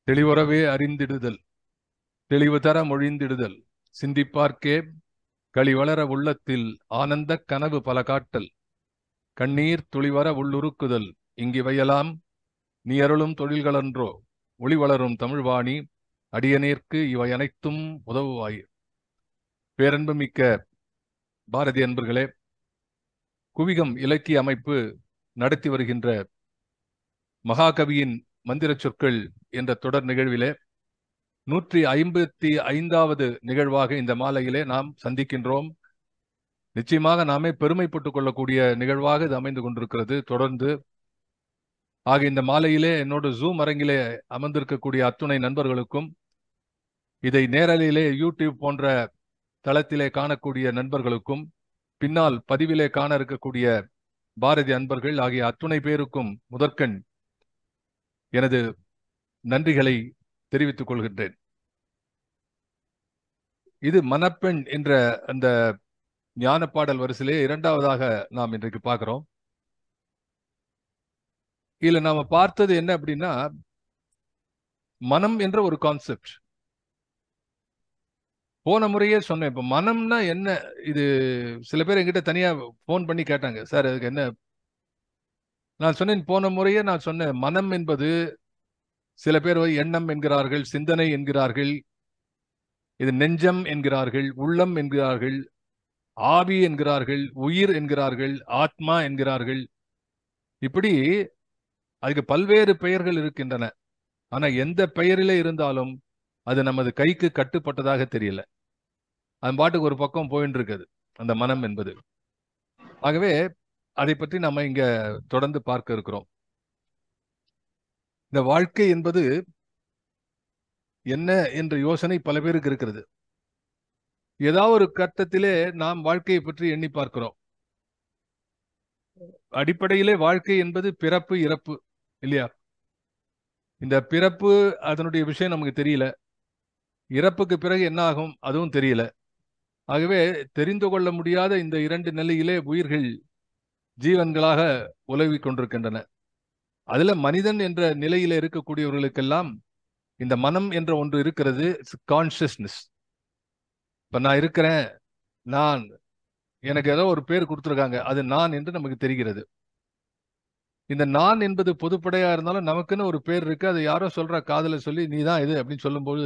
தெளிவுறவே அறிந்திடுதல், தெளிவு தர மொழிந்திடுதல், சிந்திப்பார்க்கே களிவளர உள்ளத்தில் ஆனந்தக் கனவு பல காட்டல், கண்ணீர் துளிவர உள்ளுருக்குதல், இங்கிவையெல்லாம் நீ அருளும் தொழில்களன்றோ, ஒளி வளரும் தமிழ்வாணி அடியநேர்க்கு இவை அனைத்தும் உதவுவாய். பேரன்புமிக்க பாரதி அன்பர்களே, குவிகம் இலக்கிய அமைப்பு நடத்தி வருகின்ற மகாகவியின் மந்திர சொற்கள் என்ற தொடர் நிகழ்விலே 155வது நிகழ்வாக இந்த மாலையிலே நாம் சந்திக்கின்றோம். நிச்சயமாக நாமே பெருமைப்பட்டுக் கொள்ளக்கூடிய நிகழ்வாக இது அமைந்து கொண்டிருக்கிறது. தொடர்ந்து ஆக இந்த மாலையிலே என்னோடு ஜூம் அரங்கிலே அமர்ந்திருக்கக்கூடிய அத்துணை நண்பர்களுக்கும், இதை நேரலையிலே யூடியூப் போன்ற தளத்திலே காணக்கூடிய நண்பர்களுக்கும், பின்னால் பதிவிலே காண இருக்கக்கூடிய பாரதி அன்பர்கள் ஆகிய அத்துணை பேருக்கும் முதற்கண் எனது நன்றிகளை தெரிவித்துக் கொள்கின்றேன். இது மணப்பெண் என்ற அந்த ஞான பாடல் வரிசையிலே இரண்டாவதாக நாம் இன்றைக்கு பார்க்கிறோம். இதுல நாம பார்த்தது என்ன அப்படின்னா, மனம் என்ற ஒரு கான்செப்ட். போன முறையே சொன்னேன். இப்ப மனம்னா என்ன? இது சில பேர் என்கிட்ட தனியா போன் பண்ணி கேட்டாங்க, சார் அதுக்கு என்ன? நான் சொன்னேன், போன முறையே நான் சொன்னேன், மனம் என்பது சில பேர் எண்ணம் என்கிறார்கள், சிந்தனை என்கிறார்கள், இது நெஞ்சம் என்கிறார்கள், உள்ளம் என்கிறார்கள், ஆவி என்கிறார்கள், உயிர் என்கிறார்கள், ஆத்மா என்கிறார்கள். இப்படி அதுக்கு பல்வேறு பெயர்கள் இருக்கின்றன. ஆனா எந்த பெயரிலே இருந்தாலும் அது நமது கைக்கு கட்டுப்பட்டதாக தெரியல. அது பாட்டுக்கு ஒரு பக்கம் போயின்னு இருக்குது அந்த மனம் என்பது. ஆகவே அதை பற்றி நம்ம இங்க தொடர்ந்து பார்க்க இருக்கிறோம். இந்த வாழ்க்கை என்பது என்ன என்ற யோசனை பல பேருக்கு இருக்கிறது. ஏதாவது ஒரு கட்டத்திலே நாம் வாழ்க்கையை பற்றி எண்ணி பார்க்கிறோம். அடிப்படையிலே வாழ்க்கை என்பது பிறப்பு இறப்பு இல்லையா? இந்த பிறப்பு அதனுடைய விஷயம் நமக்கு தெரியல, இறப்புக்கு பிறகு என்ன ஆகும் அதுவும் தெரியல. ஆகவே தெரிந்து கொள்ள முடியாத இந்த இரண்டு நிலையிலே உயிர்கள் ஜீவன்களாக உலவிக் கொண்டிருக்கின்றன. அதுல மனிதன் என்ற நிலையில இருக்கக்கூடியவர்களுக்கெல்லாம் இந்த மனம் என்ற ஒன்று இருக்கிறது. கான்சியஸ்னஸ். இப்ப நான் இருக்கிறேன், நான், எனக்கு ஏதோ ஒரு பேர் கொடுத்துருக்காங்க, அது நான் என்று நமக்கு தெரிகிறது. இந்த நான் என்பது பொதுப்படையா இருந்தாலும் நமக்குன்னு ஒரு பேர் இருக்கு. அது யாரோ சொல்ற காதல சொல்லி நீ தான் இது அப்படின்னு சொல்லும்போது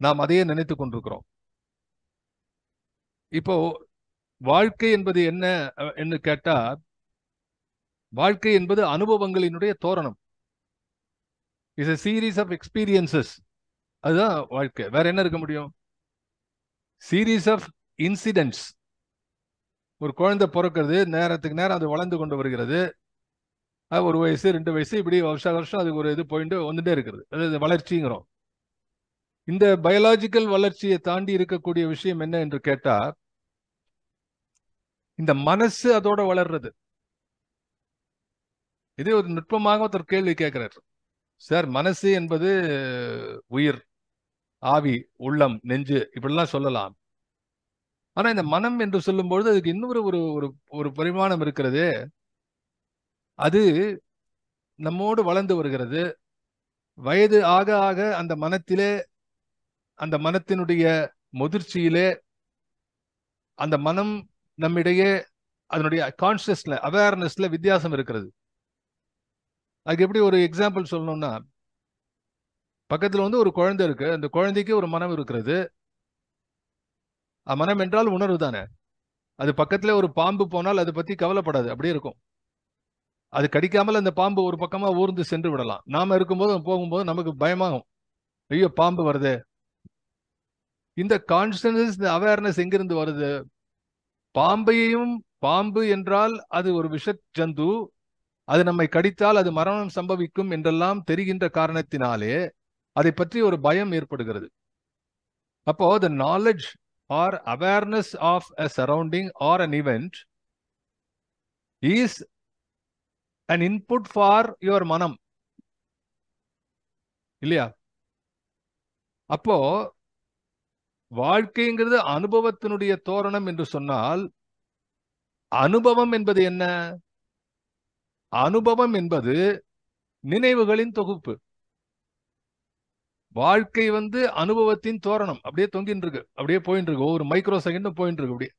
நாம் அதையே நினைத்து கொண்டிருக்கிறோம். இப்போ வாழ்க்கை என்பது என்ன என்று கேட்டா, வாழ்க்கை என்பது அனுபவங்களினுடைய தோரணம். Is a series of experiences. அதுதான் வாழ்க்கை. வேற என்ன இருக்க முடியும்? Series of incidents. ஒரு குழந்தை பிறக்கிறது, நேரத்துக்கு நேரம் அது வளர்ந்து கொண்டு வருகிறது. ஒரு வயசு 2 வயசு இப்படி வருஷம் வருஷம் அதுக்கு ஒரு இது போயிட்டு வந்துட்டே இருக்கிறது. அது வளர்ச்சிங்கிறோம். இந்த பயாலஜிக்கல் வளர்ச்சியை தாண்டி இருக்கக்கூடிய விஷயம் என்ன என்று கேட்டா, இந்த மனசு அதோட வளர்றது. இதே ஒரு நுட்பமாக ஒருத்தர் கேள்வி கேட்கிறார், சார் மனசு என்பது உயிர், ஆவி, உள்ளம், நெஞ்சு இப்படிலாம் சொல்லலாம். ஆனா இந்த மனம் என்று சொல்லும்பொழுது அதுக்கு இன்னொரு ஒரு ஒரு பரிமாணம் இருக்கிறது. அது நம்மோடு வளர்ந்து வருகிறது. வயது ஆக ஆக அந்த மனத்திலே, அந்த மனத்தினுடைய முதிர்ச்சியிலே அந்த மனம் நம்மிடையே அதனுடைய கான்சியஸ்ல, அவேர்னஸ்ல வித்தியாசம் இருக்கிறது. அதுக்கு எப்படி ஒரு எக்ஸாம்பிள் சொல்லணும்னா, பக்கத்துல ஒரு குழந்தை இருக்கு, அந்த குழந்தைக்கு ஒரு மனம் இருக்கிறது. மனம் என்றால் உணர்வு தானே. அது பக்கத்துல ஒரு பாம்பு போனால் அதை பத்தி கவலைப்படாது, அப்படியே இருக்கும். அது கடிக்காமல் அந்த பாம்பு ஒரு பக்கமா ஊர்ந்து சென்று விடலாம். நாம இருக்கும்போது போகும்போது நமக்கு பயமாகும், ஐயோ பாம்பு வருது. இந்த கான்சியஸ்னஸ், இந்த அவேர்னஸ் எங்கிருந்து வருது? பாம்பையும், பாம்பு என்றால் அது ஒரு விஷ ஜந்து, அது நம்மை கடித்தால் அது மரணம் சம்பவிக்கும் என்றெல்லாம் தெரிகின்ற காரணத்தினாலே அதை பற்றி ஒரு பயம் ஏற்படுகிறது. அப்போ the knowledge or awareness of a surrounding or an event is an input for your manam இல்லையா? அப்போ வாழ்க்கைங்கிறது அனுபவத்தினுடைய தோரணம் என்று சொன்னால், அனுபவம் என்பது என்ன? அனுபவம் என்பது நினைவுகளின் தொகுப்பு. வாழ்க்கை அனுபவத்தின் தோரணம். அப்படியே தொங்கின்னு இருக்கு, அப்படியே போயின்னு இருக்கு, ஒவ்வொரு மைக்ரோ செகண்டும் போயின்னு இருக்கு அப்படியே.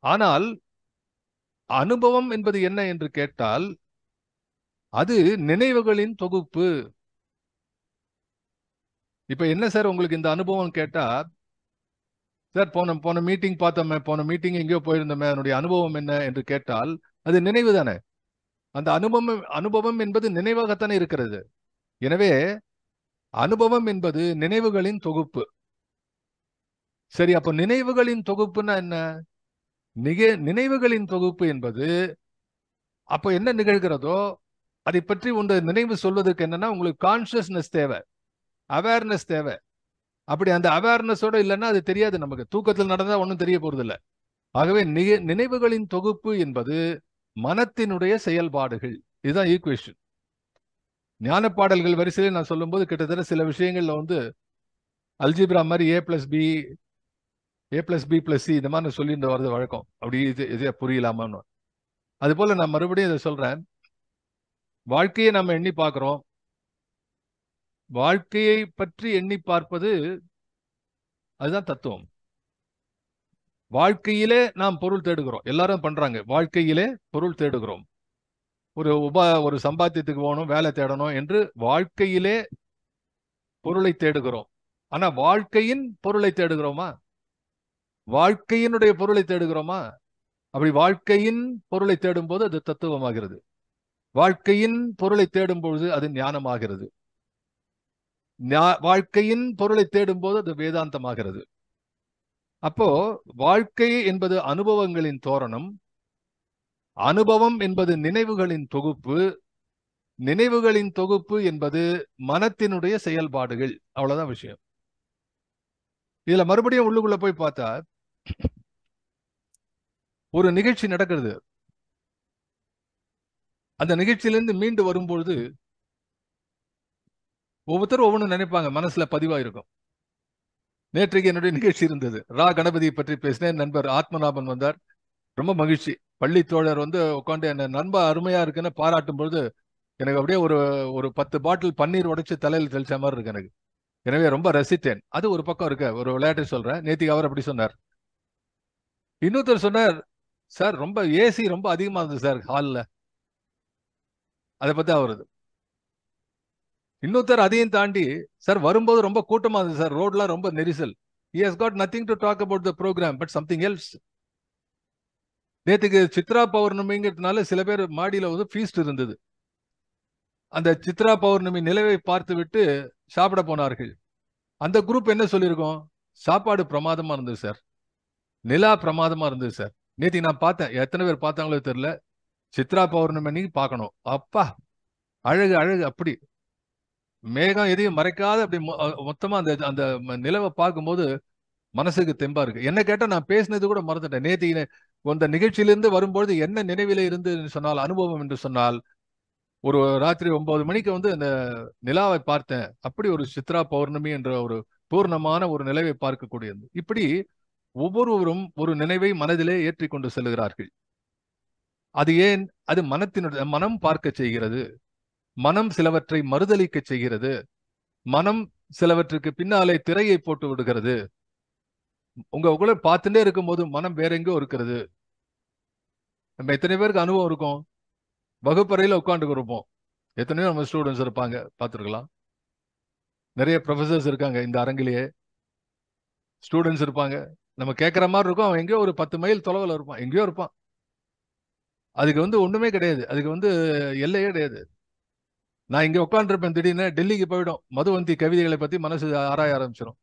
ஆனால் அனுபவம் என்பது என்ன என்று கேட்டால் அது நினைவுகளின் தொகுப்பு. இப்ப என்ன சார் உங்களுக்கு இந்த அனுபவம் கேட்டா, சார் போன மீட்டிங் பார்த்தோமே, போன மீட்டிங் எங்கேயோ போயிருந்தோமே, அதனுடைய அனுபவம் என்ன என்று கேட்டால் அது நினைவு தானே. அந்த அனுபவம் என்பது நினைவாகத்தானே இருக்கிறது. எனவே அனுபவம் என்பது நினைவுகளின் தொகுப்பு. சரி, அப்ப நினைவுகளின் தொகுப்புன்னா என்ன? நினைவுகளின் தொகுப்பு என்பது அப்ப என்ன நிகழ்கிறதோ அதை பற்றி உங்க நினைவு சொல்வதற்கு என்னன்னா உங்களுக்கு கான்சியஸ்னஸ் தேவை, அவேர்னஸ் தேவை. அப்படி அந்த அவேர்னஸோட இல்லைன்னா அது தெரியாது நமக்கு. தூக்கத்தில் நடந்தா ஒன்றும் தெரிய போறது இல்லை. ஆகவே நினைவுகளின் தொகுப்பு என்பது மனத்தினுடைய செயல்பாடுகள். இதுதான் ஈக்குவேஷன். ஞான பாடல்கள் வரிசையில் நான் சொல்லும்போது கிட்டத்தட்ட சில விஷயங்கள்ல அல்ஜிப்ரா மாதிரி A+B+C இந்த மாதிரி சொல்லிட்டு வர்றது வழக்கம். அப்படி இது புரியலாமான்னு. அது போல நான் மறுபடியும் இதை சொல்றேன். வாழ்க்கையை நம்ம எண்ணி பார்க்கிறோம். வாழ்க்கையை பற்றி எண்ணி பார்ப்பது அதுதான் தத்துவம். வாழ்க்கையிலே நாம் பொருள் தேடுகிறோம். எல்லாரும் பண்றாங்க. வாழ்க்கையிலே பொருள் தேடுகிறோம். ஒரு சம்பாத்தியத்துக்கு போகணும், வேலை தேடணும் என்று வாழ்க்கையிலே பொருளை தேடுகிறோம். ஆனா வாழ்க்கையின் பொருளை தேடுகிறோமா? வாழ்க்கையினுடைய பொருளை தேடுகிறோமா? அப்படி வாழ்க்கையின் பொருளை தேடும் போது அது தத்துவமாகிறது. வாழ்க்கையின் பொருளை தேடும் பொழுது அது ஞானமாகிறது. வாழ்க்கையின் பொருளை தேடும் போது அது வேதாந்தமாகிறது. அப்போ வாழ்க்கை என்பது அனுபவங்களின் தோரணம், அனுபவம் என்பது நினைவுகளின் தொகுப்பு, நினைவுகளின் தொகுப்பு என்பது மனத்தினுடைய செயல்பாடுகள். அவ்வளவுதான் விஷயம். இதுல மறுபடியும் உள்ளுக்குள்ள போய் பார்த்தா ஒரு நிகழ்ச்சி நடக்கிறது. அந்த நிகழ்ச்சியிலிருந்து மீண்டு வரும்பொழுது ஒவ்வொருத்தரும் ஒவ்வொன்று நினைப்பாங்க, மனசுல பதிவாயிருக்கும். நேற்றைக்கு என்னுடைய நிகழ்ச்சி இருந்தது. கணபதியை பற்றி பேசினேன். நண்பர் ஆத்மநாபன் வந்தார். ரொம்ப மகிழ்ச்சி. பள்ளி தோழர் உட்காந்து என்ன நண்பா அருமையா இருக்குன்னு பாராட்டும் பொழுது எனக்கு அப்படியே ஒரு 10 பாட்டில் பன்னீர் உடைச்சு தலையில் தெளிச்ச மாதிரி இருக்கு எனக்கு. எனவே ரொம்ப ரசித்தேன். அது ஒரு பக்கம் இருக்க. ஒரு விளையாட்டை சொல்றேன். நேத்திக்கு அவர் அப்படி சொன்னார். இன்னொருத்தர் சொன்னார், சார் ரொம்ப ஏசி ரொம்ப அதிகமா இருந்தது சார் ஹாலில். அதை பத்தி அவருது. இன்னொருத்தர் அதையும் தாண்டி, சார் வரும்போது ரொம்ப கூட்டமா இருந்தது சார், ரோட்லாம் ரொம்ப நெரிசல். He has got nothing to talk about the program but something else. நேற்றுக்கு சித்ரா பௌர்ணமிங்கிறதுனால சில பேர் மாடியில ஃபீஸ்ட் இருந்தது. அந்த சித்ரா பௌர்ணமி நிலவை பார்த்து விட்டு சாப்பிட போனார்கள். அந்த குரூப் என்ன சொல்லியிருக்கோம்? சாப்பாடு பிரமாதமா இருந்தது சார், நிலா பிரமாதமா இருந்தது சார். நேற்று நான் பார்த்தேன், எத்தனை பேர் பார்த்தாங்களோ தெரியல. சித்ரா பௌர்ணமி அன்னைக்கு பார்க்கணும். அப்பா அழகு அழகு. அப்படி மேகம் எதையும் மறைக்காத அப்படி மொத்தமா அந்த அந்த நிலவை பார்க்கும்போது மனசுக்கு தெம்பா இருக்கு. என்ன கேட்டா நான் பேசினது கூட மறந்துட்டேன். நேற்று அந்த நிகழ்ச்சியிலிருந்து வரும்பொழுது என்ன நினைவில இருந்து சொன்னால், அனுபவம் என்று சொன்னால், ஒரு ராத்திரி 9 மணிக்கு அந்த நிலாவை பார்த்தேன். அப்படி ஒரு சித்ரா பௌர்ணமி என்ற ஒரு பூர்ணமான ஒரு நிலவை பார்க்கக்கூடியது. இப்படி ஒவ்வொருவரும் ஒரு நினைவை மனதிலே ஏற்றி கொண்டு செல்கிறார்கள். அது ஏன்? அது மனம் பார்க்க செய்கிறது. மனம் சிலவற்றை மறுதலிக்க செய்கிறது. மனம் சிலவற்றுக்கு பின்னாலே திரையை போட்டு விடுகிறது. உங்களை பார்த்துட்டே இருக்கும்போது மனம் வேற எங்கோ இருக்கிறது. நம்ம எத்தனை பேருக்கு அனுபவம் இருக்கும்? வகுப்பறையில உட்காந்து இருப்போம். எத்தனையோ நம்ம ஸ்டூடெண்ட்ஸ் இருப்பாங்க, பார்த்துருக்கலாம். நிறைய ப்ரொஃபசர்ஸ் இருக்காங்க இந்த அரங்கிலேயே. ஸ்டூடெண்ட்ஸ் இருப்பாங்க. நம்ம கேட்குற மாதிரி இருக்கும். அவன் எங்கேயோ ஒரு 10 மைல் தொலைவில் இருப்பான், எங்கேயோ இருப்பான். அதுக்கு ஒண்ணுமே கிடையாது. அதுக்கு எல்லையே கிடையாது. நான் இங்க உட்காந்துருப்பேன், திடீர்னு டெல்லிக்கு போயிடும். மதுவந்தி கவிதைகளை பத்தி மனசு ஆராய ஆரம்பிச்சிடும்.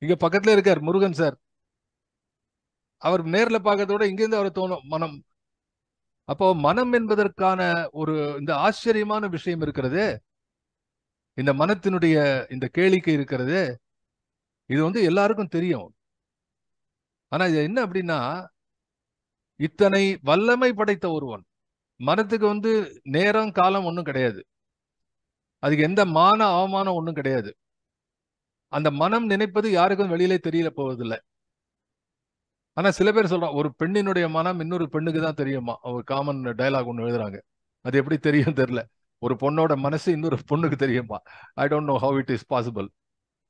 இங்க பக்கத்துல இருக்கார் முருகன் சார். அவர் நேர்ல பார்க்கறதோட இங்கிருந்து அவர் தோணும் மனம். அப்போ மனம் என்பதற்கான ஒரு இந்த ஆச்சரியமான விஷயம் இருக்கிறது. இந்த மனத்தினுடைய இந்த கேளிக்கை இருக்கிறது. இது எல்லாருக்கும் தெரியும். ஆனா இது என்ன அப்படின்னா, இத்தனை வல்லமை படைத்த ஒருவன் மனத்துக்கு நேரம் காலம் ஒன்றும் கிடையாது. அதுக்கு எந்த மான அவமானம் ஒன்றும் கிடையாது. அந்த மனம் நினைப்பது யாருக்கும் வெளியிலே தெரியல போவதில்லை. ஆனா சில பேர் சொல்றான், ஒரு பெண்ணினுடைய மனம் இன்னொரு பெண்ணுக்கு தான் தெரியுமா. ஒரு காமன் டயலாக் ஒன்று எழுதுறாங்க. அது எப்படி தெரியும் தெரியல. ஒரு பொண்ணோட மனசு இன்னொரு பொண்ணுக்கு தெரியுமா? I don't know how it is possible.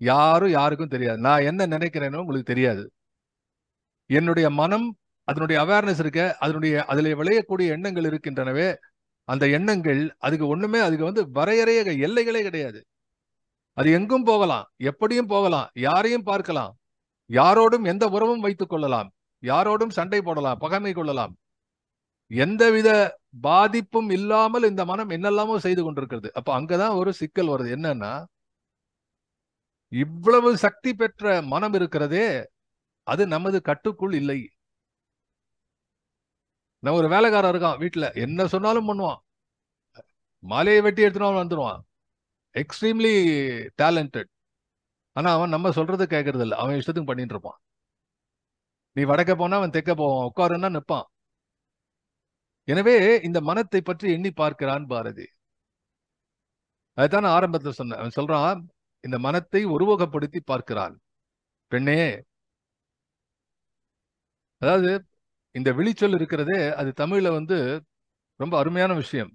யாரும் யாருக்கும் தெரியாது. நான் என்ன நினைக்கிறேனோ உங்களுக்கு தெரியாது. என்னுடைய மனம், அதனுடைய அவேர்னஸ் இருக்க, அதில் விளையக்கூடிய எண்ணங்கள் இருக்கின்றனவே, அந்த எண்ணங்கள் அதுக்கு ஒண்ணுமே, அதுக்கு வரையறைய எல்லைகளே கிடையாது. அது எங்கும் போகலாம், எப்படியும் போகலாம், யாரையும் பார்க்கலாம், யாரோடும் எந்த உறவும் வைத்துக் கொள்ளலாம், யாரோடும் சண்டை போடலாம், பகைமை கொள்ளலாம். எந்தவித பாதிப்பும் இல்லாமல் இந்த மனம் என்னெல்லாமோ செய்து கொண்டிருக்கிறது. அப்ப அங்கதான் ஒரு சிக்கல் வருது. என்னன்னா, இவ்வளவு சக்தி பெற்ற மனம் இருக்கிறதே, அது நமது கட்டுக்குள் இல்லை. நம்ம ஒரு வேலைக்காரன் இருக்கான் வீட்டுல, என்ன சொன்னாலும் பண்ணுவான், மாலையை வெட்டி எடுத்துட்டு வந்துடுவான், எக்ஸ்ட்ரீம்லி டேலண்டட். ஆனா அவன் நம்ம சொல்றது கேட்கறது இல்லை, அவன் இஷ்டத்துக்கு பண்ணிட்டு இருப்பான். நீ வடக்க போனா அவன் தெக்க போவான், உட்காருன்னா நிற்பான். எனவே இந்த மனத்தை பற்றி எண்ணி பார்க்கிறான் பாரதி. அதுதான் நான் ஆரம்பத்தில் சொன்னேன். அவன் சொல்றான், இந்த மனத்தை உருவகப்படுத்தி பார்க்கிறான். பெண்ணே, அதாவது இந்த விழிச்சொல் இருக்கிறதே, அது தமிழ்ல ரொம்ப அருமையான விஷயம்.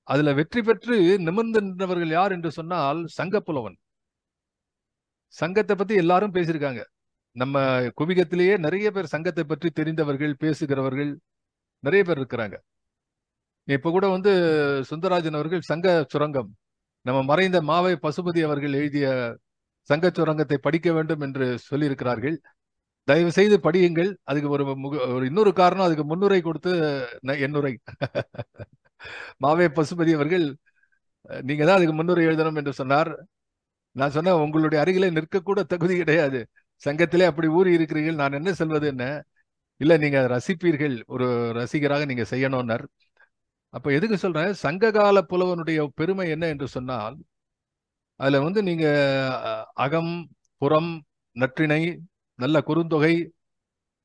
அதுல வெற்றி பெற்று நிமிர்ந்து நின்றவர்கள் யார் என்று சொன்னால் சங்கப்புலவன். சங்கத்தை பத்தி எல்லாரும் பேசியிருக்காங்க. நம்ம குவிகத்திலேயே நிறைய பேர் சங்கத்தை பற்றி தெரிந்தவர்கள், பேசுகிறவர்கள் நிறைய பேர் இருக்கிறாங்க. இப்ப கூட சுந்தரராஜன் அவர்கள் சங்க சுரங்கம், நம்ம மறைந்த மாவை பசுபதி அவர்கள் எழுதிய சங்க சுரங்கத்தை படிக்க வேண்டும் என்று சொல்லியிருக்கிறார்கள். தயவு செய்து படியுங்கள். அதுக்கு ஒரு இன்னொரு காரணம், அதுக்கு முன்னுரை கொடுத்து எண்ணுரை மாவே பசுபதி அவர்கள், நீங்க தான் அதுக்கு முன்னுரை எழுதணும் என்று சொன்னார். நான் சொன்னேன், உங்களுடைய அருகிலே நிற்கக்கூட தகுதி கிடையாது, சங்கத்திலே அப்படி ஊறி இருக்கிறீர்கள், நான் என்ன சொல்வது என்ன? இல்ல, நீங்க ரசிப்பீர்கள், ஒரு ரசிகராக நீங்க செய்யணும்னார். அப்ப எதுக்கு சொல்றேன், சங்ககால புலவனுடைய பெருமை என்ன என்று சொன்னால், அதுல நீங்க அகம், புறம், நற்றிணை, நல்ல குறுந்தொகை,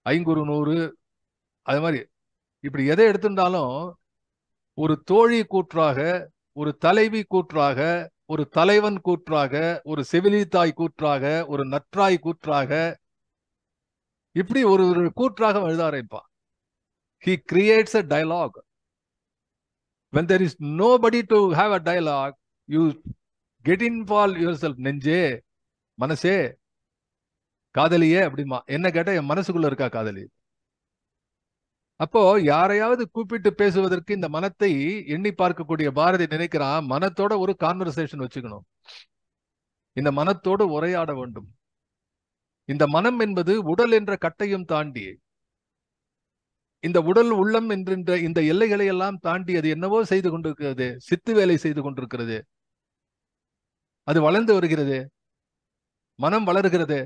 ஐங்குறு நூறு, அது மாதிரி இப்படி எதை எடுத்திருந்தாலும் ஒரு தோழி கூற்றாக, ஒரு தலைவி கூற்றாக, ஒரு தலைவன் கூற்றாக, ஒரு செவிலித்தாய் கூற்றாக, ஒரு நற்றாய் கூற்றாக, இப்படி ஒரு கூற்றாக எழுத ஆரம்பிப்பான். He creates a dialogue. When there is nobody to have a dialogue, you get involved yourself. நெஞ்சே, மனசே, காதலியே அப்படிமா. என்ன கேட்டா, என் மனசுக்குள்ள இருக்கா காதலி. அப்போ யாரையாவது கூப்பிட்டு பேசுவதற்கு இந்த மனத்தை எண்ணி பார்க்கக்கூடிய பாரதி நினைக்கிறான், மனத்தோட ஒரு கான்வர்சேஷன் வச்சுக்கணும், இந்த மனத்தோடு உரையாட வேண்டும். இந்த மனம் என்பது உடல் என்ற கட்டையும் தாண்டி, இந்த உடல் உள்ளம் என்கின்ற இந்த எல்லைகளை எல்லாம் தாண்டி அது என்னவோ செய்து கொண்டிருக்கிறது, சித்து வேலை செய்து கொண்டிருக்கிறது. அது வளர்ந்து வருகிறது, மனம் வளர்கிறது.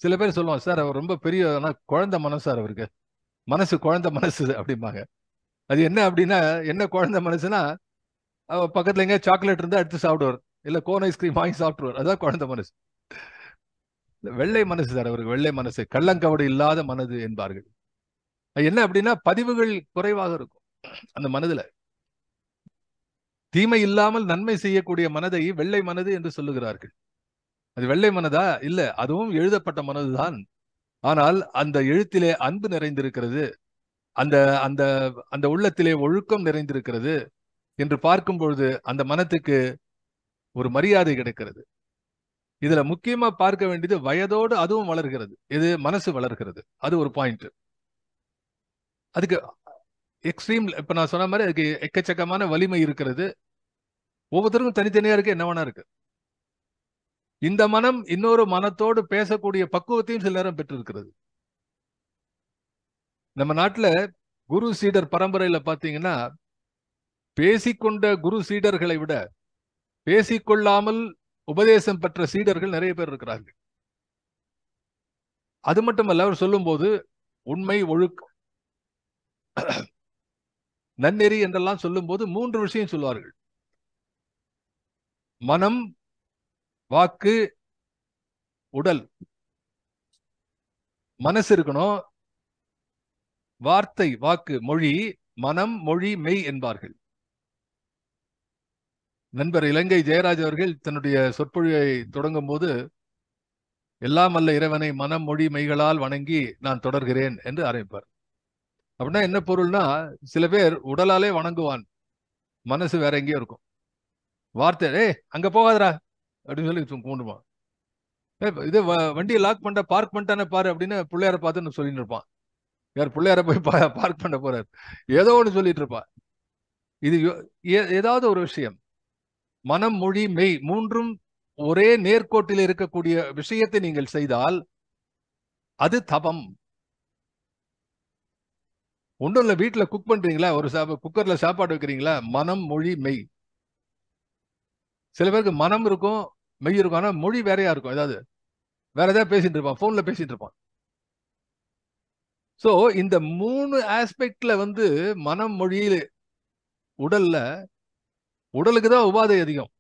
சில பேர் சொல்லுவாங்க, சார் அவர் ரொம்ப பெரிய குழந்தை மனசு சார், அவருக்கு மனசு குழந்தை மனசு அப்படிம்பாங்க. அது என்ன அப்படின்னா, என்ன குழந்தை மனசுனா, பக்கத்துல எங்க சாக்லேட் இருந்தா எடுத்து சாப்பிடுவார், இல்ல கோன் ஐஸ்கிரீம் வாங்கி சாப்பிடுவார், அதான் குழந்தை மனசு. வெள்ளை மனசு சார் அவருக்கு, வெள்ளை மனசு, கள்ளங்கவடு இல்லாத மனது என்பார்கள். என்ன அப்படின்னா, பதிவுகள் குறைவாக இருக்கும் அந்த மனதுல. தீமை இல்லாமல் நன்மை செய்யக்கூடிய மனதை வெள்ளை மனது என்று சொல்லுகிறார்கள். அது வெள்ளை மனதா? இல்ல, அதுவும் எழுதப்பட்ட மனதுதான். ஆனால் அந்த எழுத்திலே அன்பு நிறைந்திருக்கிறது, அந்த அந்த அந்த உள்ளத்திலே ஒழுக்கம் நிறைந்திருக்கிறது என்று பார்க்கும் பொழுது அந்த மனத்துக்கு ஒரு மரியாதை கிடைக்கிறது. இதுல முக்கியமா பார்க்க வேண்டியது, வயதோடு அதுவும் வளர்கிறது. இது மனசு வளர்கிறது, அது ஒரு பாயிண்ட். அதுக்கு எக்ஸ்ட்ரீம், இப்ப நான் சொன்ன மாதிரி அதுக்கு எக்கச்சக்கமான வலிமை இருக்கிறது. ஒவ்வொருத்தருக்கும் தனித்தனியா இருக்கு, என்ன வேணா இருக்கு. இந்த மனம் இன்னொரு மனத்தோடு பேசக்கூடிய பக்குவத்தையும் சில நேரம் பெற்றிருக்கிறது. நம்ம நாட்டுல குரு சீடர் பரம்பரையில பாத்தீங்கன்னா, பேசிக்கொண்ட குரு சீடர்களை விட பேசிக்கொள்ளாமல் உபதேசம் பெற்ற சீடர்கள் நிறைய பேர் இருக்கிறார்கள். அது மட்டுமல்ல, அவர் சொல்லும் போது உண்மை, ஒழுக்கம், நன்னெறி என்றெல்லாம் சொல்லும் போது 3 விஷயம் சொல்வார்கள். மனம், வாக்கு, உடல். மனசு இருக்கணும், வார்த்தை, வாக்கு, மொழி, மனம், மொழி, மெய் என்பார்கள். நண்பர் இலங்கை ஜெயராஜ் அவர்கள் தன்னுடைய சொற்பொழிவை தொடங்கும் போது, எல்லாம் அல்ல இறைவனை மனம், மொழி, மெய்களால் வணங்கி நான் தொடர்கிறேன் என்று ஆரம்பிப்பார். அப்படின்னா என்ன பொருள்னா, சில பேர் உடலாலே வணங்குவான், மனசு வேற எங்கேயோ இருக்கும். வார்த்தை அங்க போகாதரா அப்படின்னு சொல்லி கூண்டுவான். இது வண்டியை லாக் பண்ணிட்டா பார்க் பண்ணிட்டானே பாரு அப்படின்னு பிள்ளையார பார்த்து சொல்லிட்டு இருப்பான். யார் பிள்ளையார போய் பார்க் பண்ண போறாரு, ஏதோ ஒன்று சொல்லிட்டு இருப்பான். இது ஏதாவது ஒரு விஷயம், மனம் மொழி மெய் மூன்றும் ஒரே நேர்கோட்டில் இருக்கக்கூடிய விஷயத்தை நீங்கள் செய்தால் அது தபம். ஒன்றும் இல்லை, வீட்டில் குக் பண்றீங்களா, ஒரு குக்கர்ல சாப்பாடு வைக்கிறீங்களா, மனம் மொழி மெய். சில பேருக்கு மனம் இருக்கும் மெய் இருக்கும், ஆனா மொழி வேறையா இருக்கும். ஏதாவது வேற ஏதாவது பேசிட்டு இருப்பான், போன்ல பேசிட்டு இருப்பான். சோ இந்த 3 ஆஸ்பெக்ட்ல மனம் மொழியில உடல்ல, உடலுக்கு தான் உபாதை அதிகம்,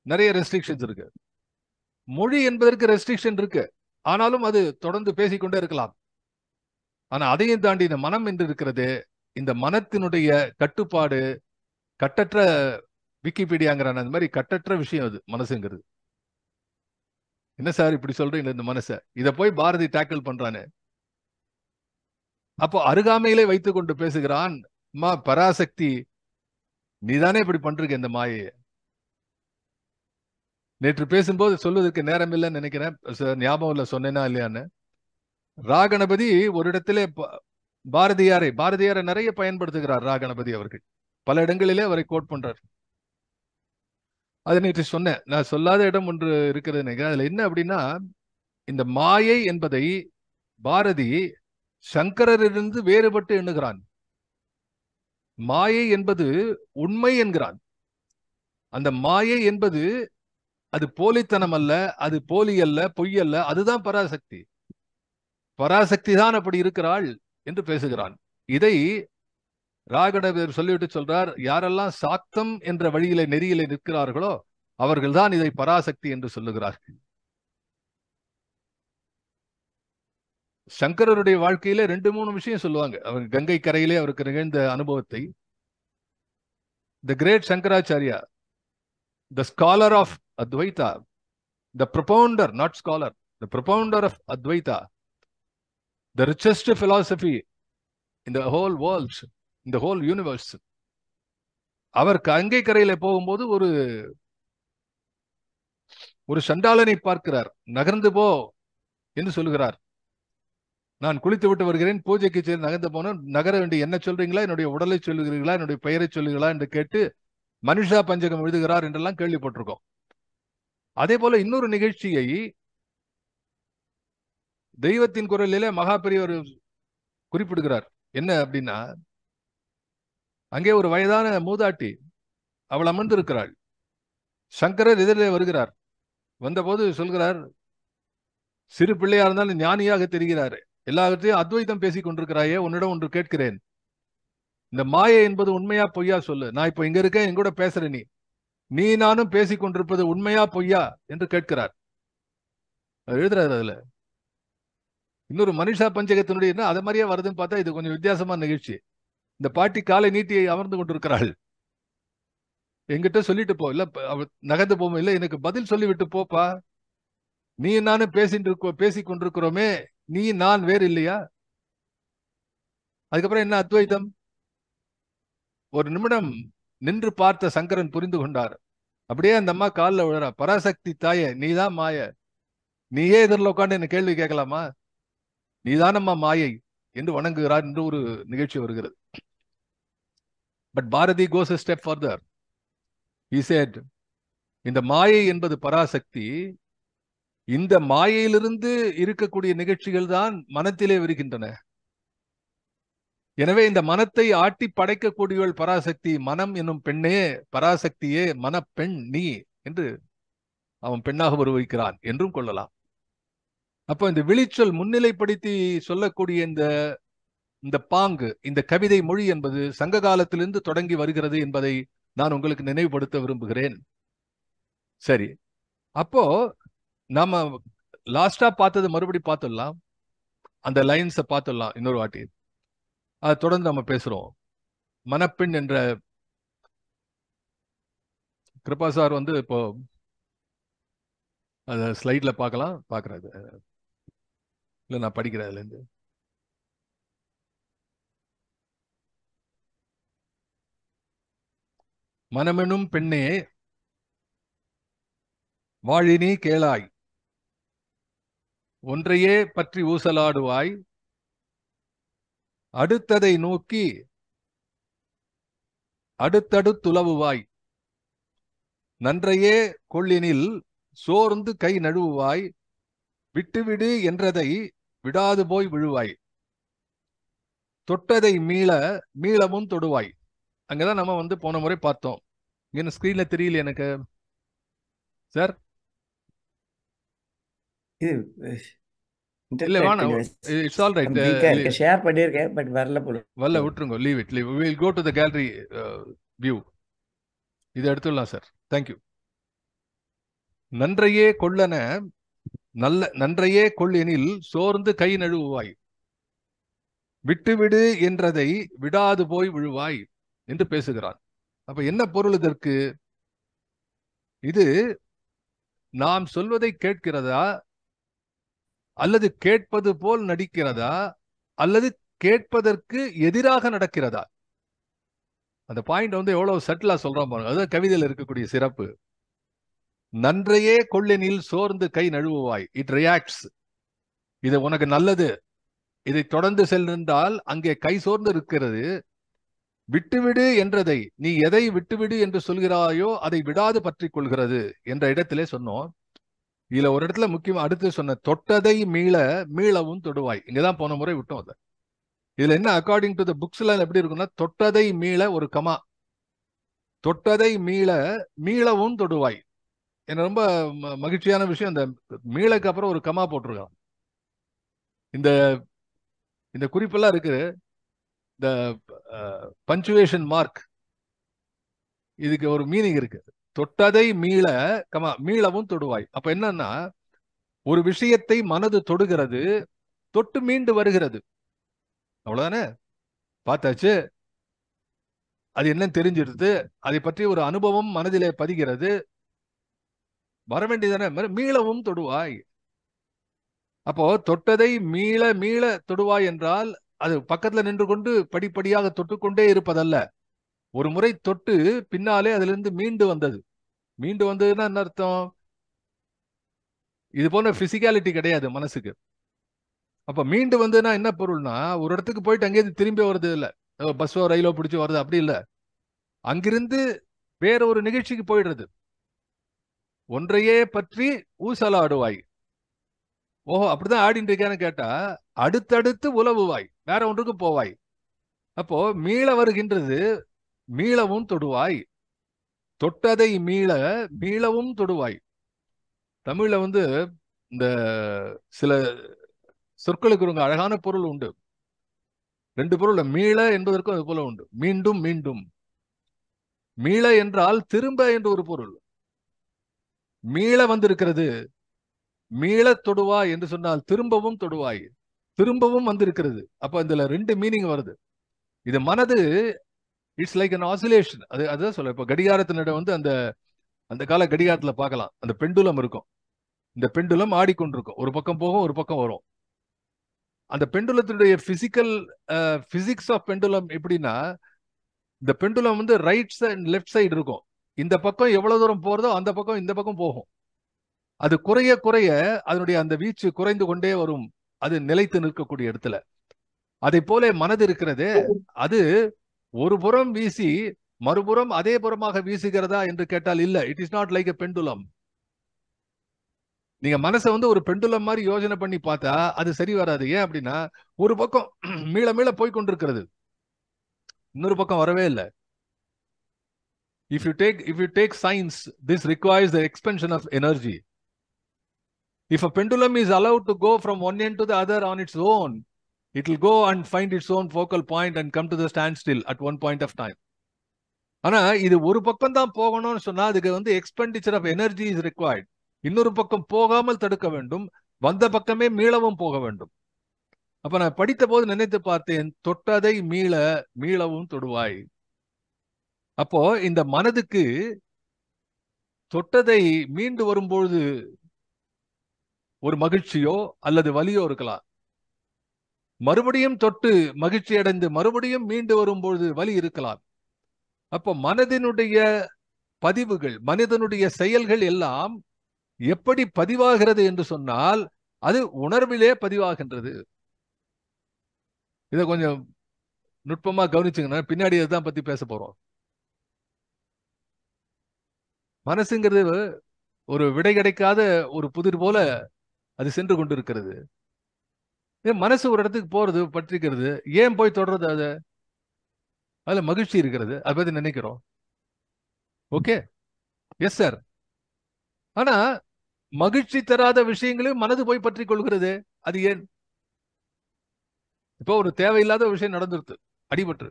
நிறைய ரெஸ்ட்ரிக்ஷன்ஸ் இருக்கு. மொழி என்பதற்கு ரெஸ்ட்ரிக்ஷன் இருக்கு, ஆனாலும் அது தொடர்ந்து பேசிக்கொண்டே இருக்கலாம். ஆனா அதையும் தாண்டி இந்த மனம் என்று இருக்கிறது, இந்த மனத்தினுடைய கட்டுப்பாடு கட்டற்ற, விக்கிபீடியாங்கிற அந்த மாதிரி கட்டற்ற விஷயம் அது மனசுங்கிறது. என்ன சார் இப்படி சொல்றீங்க இந்த மனசை, இதை போய் பாரதி டேக்கிள் பண்றானு. அப்போ அருகாமையிலே வைத்துக் கொண்டு பேசுகிறான், மா பராசக்தி நீதானே இப்படி பண்றீங்க இந்த மாயை. நேற்று பேசும்போது சொல்வதற்கு நேரம் இல்லைன்னு நினைக்கிறேன், ஞாபகம் இல்ல சொன்னேனா இல்லையான்னு. ராகணபதி ஒரு இடத்திலே பாரதியாரை நிறைய பயன்படுத்துகிறார் ராகணபதி அவர்கள், பல இடங்களிலே அவரை கோட் பண்றார். அதை நேற்று சொன்னேன், நான் சொல்லாத இடம் ஒன்று இருக்கிறது நினைக்கிறேன். அதுல என்ன அப்படின்னா, இந்த மாயை என்பதை பாரதி சங்கரரிலிருந்து வேறுபட்டு எண்ணுகிறான். மாயை என்பது உண்மை என்கிறான். அந்த மாயை என்பது அது போலித்தனம் அல்ல, அது போலி அல்ல, பொய் அல்ல, அதுதான் பராசக்தி. பராசக்தி தான் அப்படி இருக்கிறாள் என்று பேசுகிறான். இதை ராகணபர் சொல்லிவிட்டு சொல்றார், யாரெல்லாம் சாக்தம் என்ற வழியில நெறியில நிற்கிறார்களோ அவர்கள்தான் இதை பராசக்தி என்று சொல்லுகிறார்கள். சங்கரருடைய வாழ்க்கையில 2-3 விஷயம் சொல்லுவாங்க. அவர் கங்கை கரையிலே அவருக்கு நிகழ்ந்த அனுபவத்தை. The great Shankaracharya, the scholar of Advaita, the propounder, not scholar, the propounder of Advaita, the richest philosophy in the whole world, in the whole universe. அவர் கங்கை கரையில போகும்போது ஒரு சண்டாளனை பார்க்கிறார். நகர்ந்து போ என்று சொல்லுகிறார். நான் குளித்து விட்டு வருகிறேன், பூஜைக்கு சேர்ந்து நகர்ந்து போனோம். நகர வேண்டிய என்ன சொல்றீங்களா, என்னுடைய உடலை சொல்லுகிறீர்களா, என்னுடைய பெயரை சொல்லுகிறீர்களா என்று கேட்டு மனுஷா பஞ்சகம் எழுதுகிறார் என்றெல்லாம் கேள்விப்பட்டிருக்கோம். அதே போல இன்னொரு நிகழ்ச்சியை தெய்வத்தின் குரலிலே மகா பெரியவர் குறிப்பிடுகிறார். என்ன அப்படின்னா, அங்கே ஒரு வயதான மூதாட்டி அவள் அமர்ந்திருக்கிறாள். சங்கரர் எதிரிலே வருகிறார். வந்தபோது சொல்கிறார், சிறு பிள்ளையா இருந்தாலும் ஞானியாக தெரிகிறாரு, எல்லாவற்றையும் அத்வைதம் பேசிக் கொண்டிருக்கிறாயே, உன்னிடம் ஒன்று கேட்கிறேன், இந்த மாயை என்பது உண்மையா பொய்யா சொல்லு. நான் இப்போ இங்க இருக்கேன், என் கூட பேசுற நீ நானும் பேசிக் கொண்டிருப்பது உண்மையா பொய்யா என்று கேட்கிறார். எழுதுறாரு. அதுல இன்னொரு மனுஷா பஞ்சகத்தினுடைய அதை மாதிரியே வருதுன்னு பார்த்தா இது கொஞ்சம் வித்தியாசமான நிகழ்ச்சி. இந்த பாட்டி காலை நீட்டி அமர்ந்து கொண்டிருக்கிறாள். என்கிட்ட சொல்லிட்டு போ, இல்ல நகர்ந்து போவோம், இல்ல எனக்கு பதில் சொல்லிவிட்டு போப்பா, நீ நானும் பேசிக் கொண்டிருக்கிறோமே, நீ நான் வேறு இல்லையா? அதுக்கப்புறம் என்ன அத்வைதம்? ஒரு நிமிடம் நின்று பார்த்த சங்கரன் புரிந்து கொண்டார். அப்படியே அந்த அம்மா காலில் விழுறா, பராசக்தி தாயே நீதான் மாய, நீயே எதிரில் உட்காந்து என்ன கேள்வி கேட்கலாமா, நீதானம்மா மாயை என்று வணங்குகிறார் என்று ஒரு நிகழ்ச்சி வருகிறது. But Bharathi goes a step further. He said, இந்த மாயை என்பது பராசக்தி, இந்த மாயையிலிருந்து இருக்கக்கூடிய நிகழ்ச்சிகள் தான் மனத்திலே வருகின்றன. எனவே இந்த மனத்தை ஆட்டி படைக்கக்கூடியவள் பராசக்தி. மனம் என்னும் பெண்ணே, பராசக்தியே, மனப்பெண் நீ என்று அவன் பெண்ணாக உருவகிக்கிறான் என்றும் கொள்ளலாம். அப்போ இந்த விழிச்சொல் முன்னிலைப்படுத்தி சொல்லக்கூடிய இந்த பாங்கு, இந்த கவிதை மொழி என்பது சங்க காலத்திலிருந்து தொடங்கி வருகிறது என்பதை நான் உங்களுக்கு நினைவுபடுத்த விரும்புகிறேன். சரி, அப்போ நாம லாஸ்டா பார்த்தது மறுபடி பார்த்துடலாம், அந்த லைன்ஸை பார்த்துடலாம் இன்னொரு வாட்டி. அதை தொடர்ந்து நம்ம பேசுறோம். மனப்பெண் என்ற கிருபா சார் இப்போ அதை ஸ்லைட்ல பார்க்கலாம், பார்க்கறது இல்லை, நான் படிக்கிறேன் அதுல இருந்து. மனமெனும் பெண்ணே வாழினி கேளாய், ஒன்றையே பற்றி ஊசலாடுவாய், அடுத்ததை நோக்கி அடுத்தடுத்துலவுவாய், நன்றையே கொள்ளினில் சோர்ந்து கை நழுவுவாய், விட்டுவிடு என்றதை விடாது போய் விழுவாய், தொட்டதை மீள மீளவும் தொடுவாய். அங்கதான் நம்ம போன முறை பார்த்தோம். இங்க ஸ்கிரீன்ல தெரியல எனக்கு சார். இல்ல வேணாம், இட்ஸ் ஆல் ரைட். ஷேர் பண்ணிருக்கேன் பட் வரல போல. வரல, விட்டுருங்க. Leave it. we will go to the gallery view. இதை எடுத்துடலாம் சார். தேங்க்யூ. நன்றையே கொள்ளன நன்றையே கொள்ளினில் சோர்ந்து கை நழுவுவாய், விட்டுவிடு என்றதை விடாது போய் விழுவாய் என்று பேசுகிறான். அப்ப என்ன பொருள் இதற்கு? இது நாம் சொல்வதை கேட்கிறதா, அல்லது கேட்பது போல் நடிக்கிறதா, அல்லது கேட்பதற்கு எதிராக நடக்கிறதா? அந்த பாயிண்ட் எவ்வளவு சட்டிலா சொல்றான் பாருங்க. அதுதான் கவிதையில் இருக்கக்கூடிய சிறப்பு. நன்றையே கொள்ளினில் சோர்ந்து கை நழுவுவாய், இட் ரியாக்ட்ஸ். இது உனக்கு நல்லது, இதை தொடர்ந்து சென்றால் அங்கே கை சோர்ந்து இருக்கிறது. விட்டுவிடு என்றதை, நீ எதை விட்டுவிடு என்று சொல்கிறாயோ அதை விடாது பற்றி கொள்கிறது என்ற இடத்திலே சொன்னோம். இதுல ஒரு இடத்துல முக்கியமா அடுத்து சொன்ன தொட்டதை மீள மீளவும் தொடுவாய், இங்கதான் போன முறை விட்டோம். அதை இதுல என்ன அக்கார்டிங் டு த புக்ஸ் எல்லாம் எப்படி இருக்குன்னா, தொட்டதை மீள ஒரு கமா, தொட்டதை மீள மீளவும் தொடுவாய். எனக்கு ரொம்ப மகிழ்ச்சியான விஷயம், இந்த மீளக்கு அப்புறம் ஒரு கமா போட்டிருக்கான். இந்த இந்த குறிப்பெல்லாம் இருக்கு, இந்த பஞ்சுவேஷன் மார்க், இதுக்கு ஒரு மீனிங் இருக்கு. தொட்டதை மீள கமா மீளவும் தொடுவாய். அப்ப என்னன்னா, ஒரு விஷயத்தை மனது தொடுகிறது, தொட்டு மீண்டு வருகிறது. அவ்வளவுதானே? பார்த்தாச்சு, அது என்ன தெரிஞ்சிருது, அதை பற்றி ஒரு அனுபவம் மனதிலே பதிகிறது, வர வேண்டியதானே. மீளவும் தொடுவாய். அப்போ தொட்டதை மீள மீள தொடுவாய் என்றால் அது பக்கத்துல நின்று கொண்டு படிப்படியாக தொட்டுக்கொண்டே இருப்பதல்ல. ஒரு முறை தொட்டு பின்னாலே அதிலிருந்து மீண்டு வந்தது. மீண்டு வந்ததுன்னா என்ன அர்த்தம்? இது போன்ற பிசிக்காலிட்டி கிடையாது மனசுக்கு. அப்ப மீண்டு வந்ததுன்னா என்ன பொருள்னா, ஒரு இடத்துக்கு போயிட்டு அங்கேயிருந்து திரும்பி வருது இல்ல, பஸ்ஸோ ரயிலோ பிடிச்சி வருது, அப்படி இல்லை. அங்கிருந்து வேற ஒரு நிகழ்ச்சிக்கு போயிடுறது. ஒன்றையே பற்றி ஊசலாடுவாய். ஓஹோ, அப்படிதான் ஆடிட்டு இருக்கான்னு கேட்டா, அடுத்தடுத்து உலவுவாய், வேற ஒன்றுக்கு போவாய். அப்போ மீள வருகின்றது, மீளவும் தொடுவாய். தொட்டதை மீள மீளவும் தொடுவாய். தமிழ்ல இந்த சில சொற்களுக்கு ஒரு அழகான பொருள் உண்டு. ரெண்டு பொருள், மீள என்பதற்கும் அது போல உண்டு. மீண்டும் மீண்டும். மீள என்றால் திரும்ப என்று ஒரு பொருள். மீள வந்திருக்கிறது, மீள தொடுவாய் என்று சொன்னால் திரும்பவும் தொடுவாய், திரும்பவும் வந்திருக்கிறது. அப்ப இதுல ரெண்டு மீனிங் வருது. இது மனது இட்ஸ் லைக் அன் ஆசிலேஷன். அதுதான் சொல்ல. இப்ப கடிகாரத்தினிட அந்த அந்த கால கடிகாரத்துல பார்க்கலாம், அந்த பெண்டுலம் இருக்கும். இந்த பெண்டுலம் ஆடிக்கொண்டிருக்கும், ஒரு பக்கம் போகும் ஒரு பக்கம் வரும். அந்த பெண்டுலத்தினுடைய பிசிக்ஸ் ஆஃப் பெண்டுலம் எப்படின்னா, இந்த pendulum right side left side இருக்கும். இந்த பக்கம் எவ்வளவு தூரம் போறதோ அந்த பக்கம் இந்த பக்கம் போகும். அது குறைய குறைய அதனுடைய அந்த வீச்சு குறைந்து கொண்டே வரும், அது நிலைத்து நிற்கக்கூடிய இடத்துல. அதை போல மனது இருக்கிறது, அது ஒரு புறம் வீசி மறுபுறம் அதே புறமாக வீசுகிறதா என்று கேட்டால் இல்ல. It is not like a pendulum. நீங்க மனசை ஒரு பெண்டுலம் மாதிரி யோசனை பண்ணி பார்த்தா அது சரி வராது. ஏன் அப்படின்னா, ஒரு பக்கம் மீள மீள போய்கொண்டிருக்கிறது, இன்னொரு பக்கம் வரவே இல்லை. If you take science, this requires the expansion of energy. If a pendulum is allowed to go from one end to the other on its own, it will go and find its own focal point and come to the standstill at one point of time. ஆனா இது ஒரு பக்கம் தான் போகணும்னு சொன்னா அதுக்கு expenditure of energy is required. இன்னொரு பக்கம் போகாமல் தடுக்க வேண்டும், வந்த பக்கமே மீளவும் போக வேண்டும். அப்ப நான் படித்த போது நினைத்து பார்த்தேன், தொட்டதை மீள மீளவும் தொடுவாய். அப்போ இந்த மனதுக்கு தொட்டதை மீண்டு வரும்பொழுது ஒரு மகிழ்ச்சியோ அல்லது வலியோ இருக்கலாம். மறுபடியும் தொட்டு மகிழ்ச்சி அடைந்து மறுபடியும் மீண்டு வரும்பொழுது வலி இருக்கலாம். அப்போ மனதினுடைய பதிவுகள், மனிதனுடைய செயல்கள் எல்லாம் எப்படி பதிவாகிறது என்று சொன்னால் அது உணர்விலே பதிவாகின்றது. இதை கொஞ்சம் நுட்பமா கவனிச்சுங்கன்னா பின்னாடி இதுதான் பத்தி பேச போறோம். மனசுங்கிறது ஒரு விடை கிடைக்காத ஒரு புதிர் போல அது சென்று கொண்டிருக்கிறது. மனசு ஒரு இடத்துக்கு போறது பற்றிக்கிறது, ஏன் போய் தொடர்றது? அதுல மகிழ்ச்சி இருக்கிறது, அதை பத்தி நினைக்கிறோம். Okay, yes sir. ஆனா மகிழ்ச்சி தராத விஷயங்களையும் மனது போய் பற்றி கொள்கிறது. அது ஏன்? இப்போ ஒரு தேவையில்லாத விஷயம் நடந்துருது, அடிபட்டு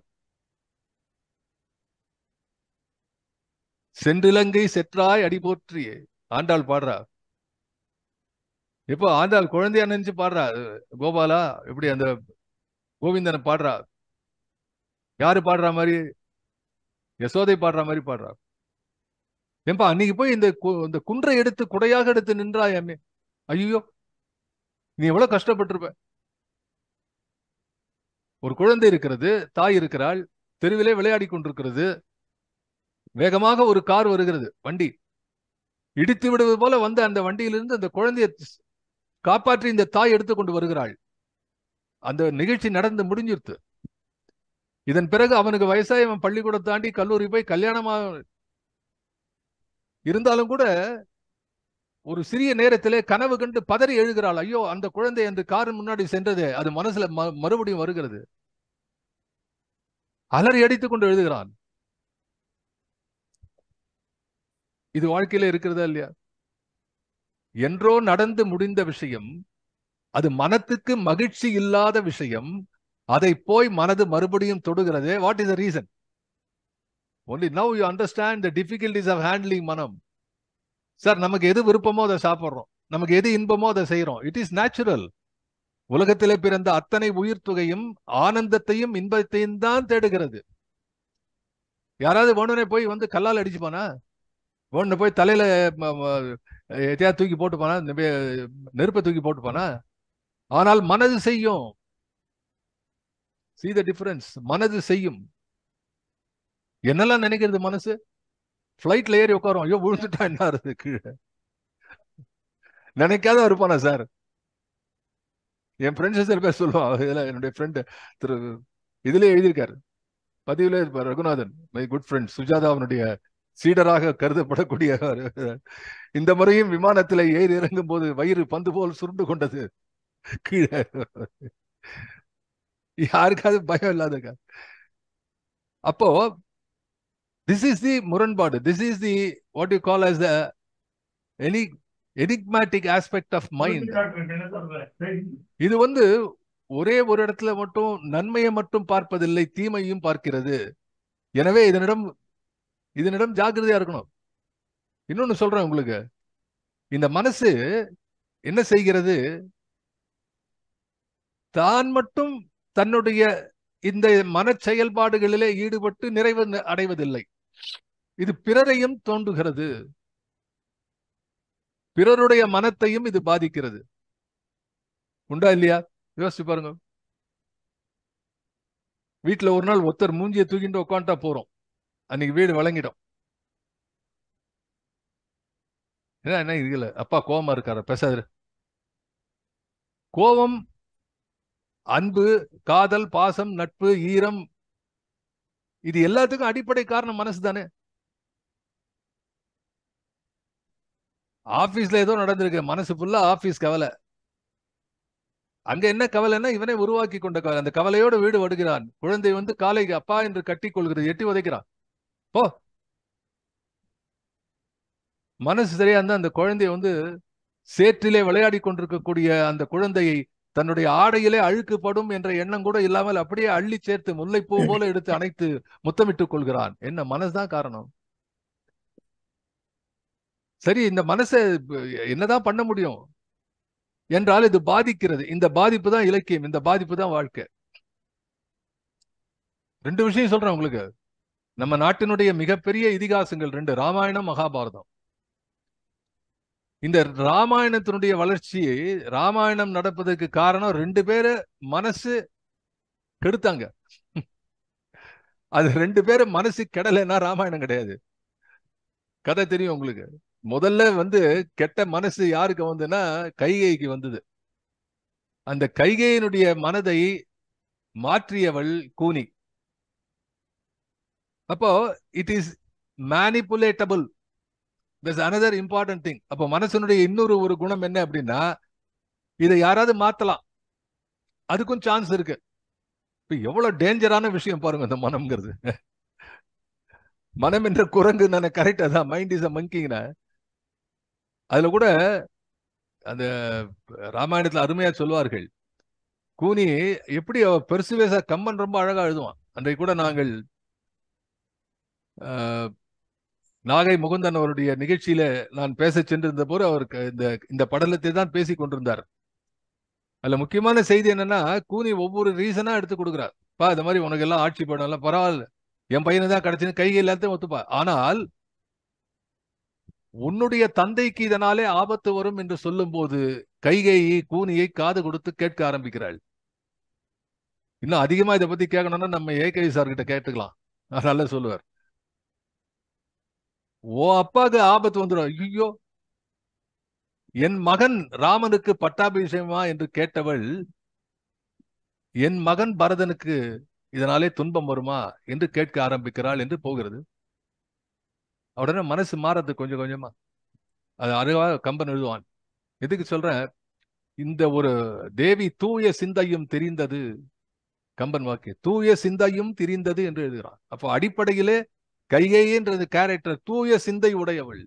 சென்றிலங்கை செற்றாய் அடி போற்றியே ஆண்டாள் பாடுறா. இப்போ ஆண்டாள் குழந்தையா நினைச்சு பாடுறா. கோபாலா இப்படி அந்த கோவிந்தனை பாடுறா. யாரு பாடுற மாதிரி? யசோதை பாடுற மாதிரி பாடுறா. ஏன்பா அன்னைக்கு போய் இந்த குன்றை எடுத்து குடையாக எடுத்து நின்றாயாமே, ஐயோ நீ எவ்வளவு கஷ்டப்பட்டிருப்ப. ஒரு குழந்தை இருக்கிறது, தாய் இருக்கிறாள், தெருவிலே விளையாடி கொண்டிருக்கிறது. வேகமாக ஒரு கார் வருகிறது, வண்டி இடித்து விடுவது போல வந்து அந்த வண்டியிலிருந்து அந்த குழந்தையை காப்பாற்றி இந்த தாய் எடுத்துக்கொண்டு வருகிறாள். அந்த நிகழ்ச்சி நடந்து முடிஞ்சிருத்து. இதன் பிறகு அவனுக்கு வயசாய் அவன் பள்ளிக்கூடம் தாண்டி கல்லூரி போய் கல்யாணமா இருந்தாலும் கூட ஒரு சிறிய நேரத்திலே கனவு கண்டு பதறி எழுகிறாள். ஐயோ அந்த குழந்தை என்று காரின் முன்னாடி சென்றதே, அது மனசுல மறுபடியும் வருகிறது. அலறி அடித்துக் கொண்டு எழுதுகிறான். இது வாழ்க்கையில இருக்கிறதா இல்லையா? என்றோ நடந்து முடிந்த விஷயம், அது மனத்துக்கு மகிழ்ச்சி இல்லாத விஷயம், அதை போய் மனது மறுபடியும் தொடுகிறது. What is the reason? only now you understand the difficulties of handling மனம். சார், நமக்கு எது விருப்பமோ அதை சாப்பிட்றோம், நமக்கு எது இன்பமோ அதை செய்யறோம். It is natural. உலகத்திலே பிறந்த அத்தனை உயிர் தொகையும் ஆனந்தத்தையும் இன்பத்தையும் தான் தேடுகிறது. யாராவது வேணுனே போய் வந்து கல்லால் அடிச்சுப்பானா? வேணுன்னு போய் தலையில எதையாவது தூக்கி போட்டுப்பானா? நெருப்பை தூக்கி போட்டுப்பானா? ஆனால் மனது செய்யும். see the difference. மனது செய்யும். என்னெல்லாம் நினைக்கிறது மனசு? பிளைட்ல ஏறி உட்காரும், ஐயோ விழுந்துட்டா என்ன ஆறுது கீழே. நினைக்காத இருப்பானா சார்? என் ஃப்ரெண்ட்ஸ் சில பேர் சொல்லுவான். இதெல்லாம் என்னுடைய ஃப்ரெண்டு திரு இதுல எழுதியிருக்காரு, பதிவுல Raghunathan, my good friend Sujatha, அவனுடைய சீடராக கருதப்படக்கூடிய இந்த முறையும் விமானத்துல ஏறி இறங்கும் போது வயிறு பந்து போல் சுருண்டு கொண்டது கீழே. யாருக்காவது பயம் இல்லாத. அப்போ திஸ் இஸ் தி முரண்பாடு. This is the what you call as the enigmatic aspect of mind. இது வந்து ஒரே ஒரு இடத்துல மட்டும் நன்மையை மட்டும் பார்ப்பதில்லை, தீமையும் பார்க்கிறது. எனவே இதனிடம் ஜாக்கிரதையா இருக்கணும். இன்னொன்னு சொல்றேன் உங்களுக்கு, இந்த மனசு என்ன செய்கிறது? தான் மட்டும் தன்னுடைய இந்த மன செயல்பாடுகளிலே ஈடுபட்டு நிறைவு அடைவதில்லை. இது பிறரையும் தோண்டுகிறது, பிறருடைய மனத்தையும் இது பாதிக்கிறது. உண்டா இல்லையா? யோசிச்சு பாருங்க. வீட்டுல ஒரு நாள் ஒருத்தர் மூஞ்சியை தூக்கிட்டு உட்காந்துட்டா போறோம், அன்னைக்கு வீடு வழங்கிடும். என்ன இதுல அப்பா கோபமா இருக்காரு, பேசாது. கோபம், அன்பு, காதல், பாசம், நட்பு, ஈரம், இது எல்லாத்துக்கும் அடிப்படை காரணம் மனசு தானே. ஆபீஸ்ல ஏதோ நடந்திருக்கு, மனசு ஃபுல்லா ஆபீஸ் கவலை. அங்க என்ன கவலைன்னா இவனை உருவாக்கி கொண்ட கவலை. அந்த கவலையோட வீடு வருகிறான். குழந்தை வந்து காலை அப்பா என்று கட்டி கொள்கிறது, எட்டி உதைக்கிறான். போ. மனசு சரியா இருந்தா அந்த குழந்தைய வந்து சேற்றிலே விளையாடி கொண்டிருக்கக்கூடிய அந்த குழந்தையை தன்னுடைய ஆடையிலே அழுக்குப்படும் என்ற எண்ணம் கூட இல்லாமல் அப்படியே அள்ளி சேர்த்து முல்லைப்பூ போல எடுத்து அணைத்து முத்தமிட்டுக் கொள்கிறான். என்ன? மனசுதான் காரணம். சரி, இந்த மனசை என்னதான் பண்ண முடியும் என்றால் இது பாதிக்கிறது. இந்த பாதிப்பு தான் இலக்கியம், இந்த பாதிப்பு தான் வாழ்க்கை. ரெண்டு விஷயம் சொல்றேன் உங்களுக்கு. நம்ம நாட்டினுடைய மிகப்பெரிய இதிகாசங்கள் ரெண்டு, ராமாயணம், மகாபாரதம். இந்த ராமாயணத்தினுடைய வளர்ச்சியை, ராமாயணம் நடப்பதற்கு காரணம் ரெண்டு பேரை மனசு கெடுத்தாங்க. அது 2 பேரும் மனசு கெடலைன்னா ராமாயணம் கிடையாது. கதை தெரியும் உங்களுக்கு. முதல்ல கெட்ட மனசு யாருக்கு வந்துன்னா கைகேயிக்கு வந்தது. அந்த கைகேயினுடைய மனதை மாற்றியவள் கூனி. அப்போ it is manipulatable. Another important thing. அப்போ மனசனுடைய இன்னொரு ஒரு குணம் என்ன அப்படின்னா, இதை யாராவது மாத்தலாம், அதுக்கும் சான்ஸ் இருக்கு. இப்ப எவ்வளவு டேஞ்சரான விஷயம் பாருங்க இந்த மனம்ங்கிறது. மனம் என்ற குரங்கு நான் கரெக்டா தான், மைண்ட் இஸ் அ மங்கிங்கன. அதுல கூட அந்த ராமாயணத்துல அருமையா சொல்வார்கள், கூனி எப்படி பெருசுவேசா கம்மன் ரொம்ப அழகா எழுதுவான். அன்றைக்கு கூட நாங்கள் நாகை முகுந்தன் அவருடைய நிகழ்ச்சியில நான் பேச சென்றிருந்த போது அவருக்கு இந்த படலத்தை தான் பேசி கொண்டிருந்தார். அதுல முக்கியமான செய்தி என்னன்னா, கூனி ஒவ்வொரு ரீசனா எடுத்து கொடுக்குறார். பா இந்த மாதிரி உனக்கு எல்லாம் ஆட்சி படம் எல்லாம் பரவாயில்ல, என் பையனை தான் கிடைச்சுன்னு கைகை எல்லாத்தையும் ஒத்துப்பா. ஆனால் உன்னுடைய தந்தைக்கு இதனாலே ஆபத்து வரும் என்று சொல்லும் போது கைகேயி கூனியை காது கொடுத்து கேட்க ஆரம்பிக்கிறாள். இன்னும் அதிகமா இதை பத்தி கேட்கணும்னா நம்ம ஏகேவி சார் கிட்ட கேட்டுக்கலாம், அதனால சொல்லுவார். ஓ அப்பாவுக்கு ஆபத்து வந்துடும், ஐயோ என் மகன் ராமனுக்கு பட்டாபிஷேகமா என்று கேட்டவள், என் மகன் பரதனுக்கு இதனாலே துன்பம் வருமா என்று கேட்க ஆரம்பிக்கிறாள் என்று போகிறது. உடனே மனசு மாறது கொஞ்சம் கொஞ்சமா. அது அருவா கம்பன் எழுதுவான். எதுக்கு சொல்றேன், இந்த ஒரு தேவி தூய சிந்தையும் தெரிந்தது, கம்பன் வாக்கு தூய சிந்தையும் தெரிந்தது என்று எழுதுகிறான். அப்போ அடிப்படையிலே கைகேயின்றது கேரக்டர் தூய சிந்தை உடையவள்.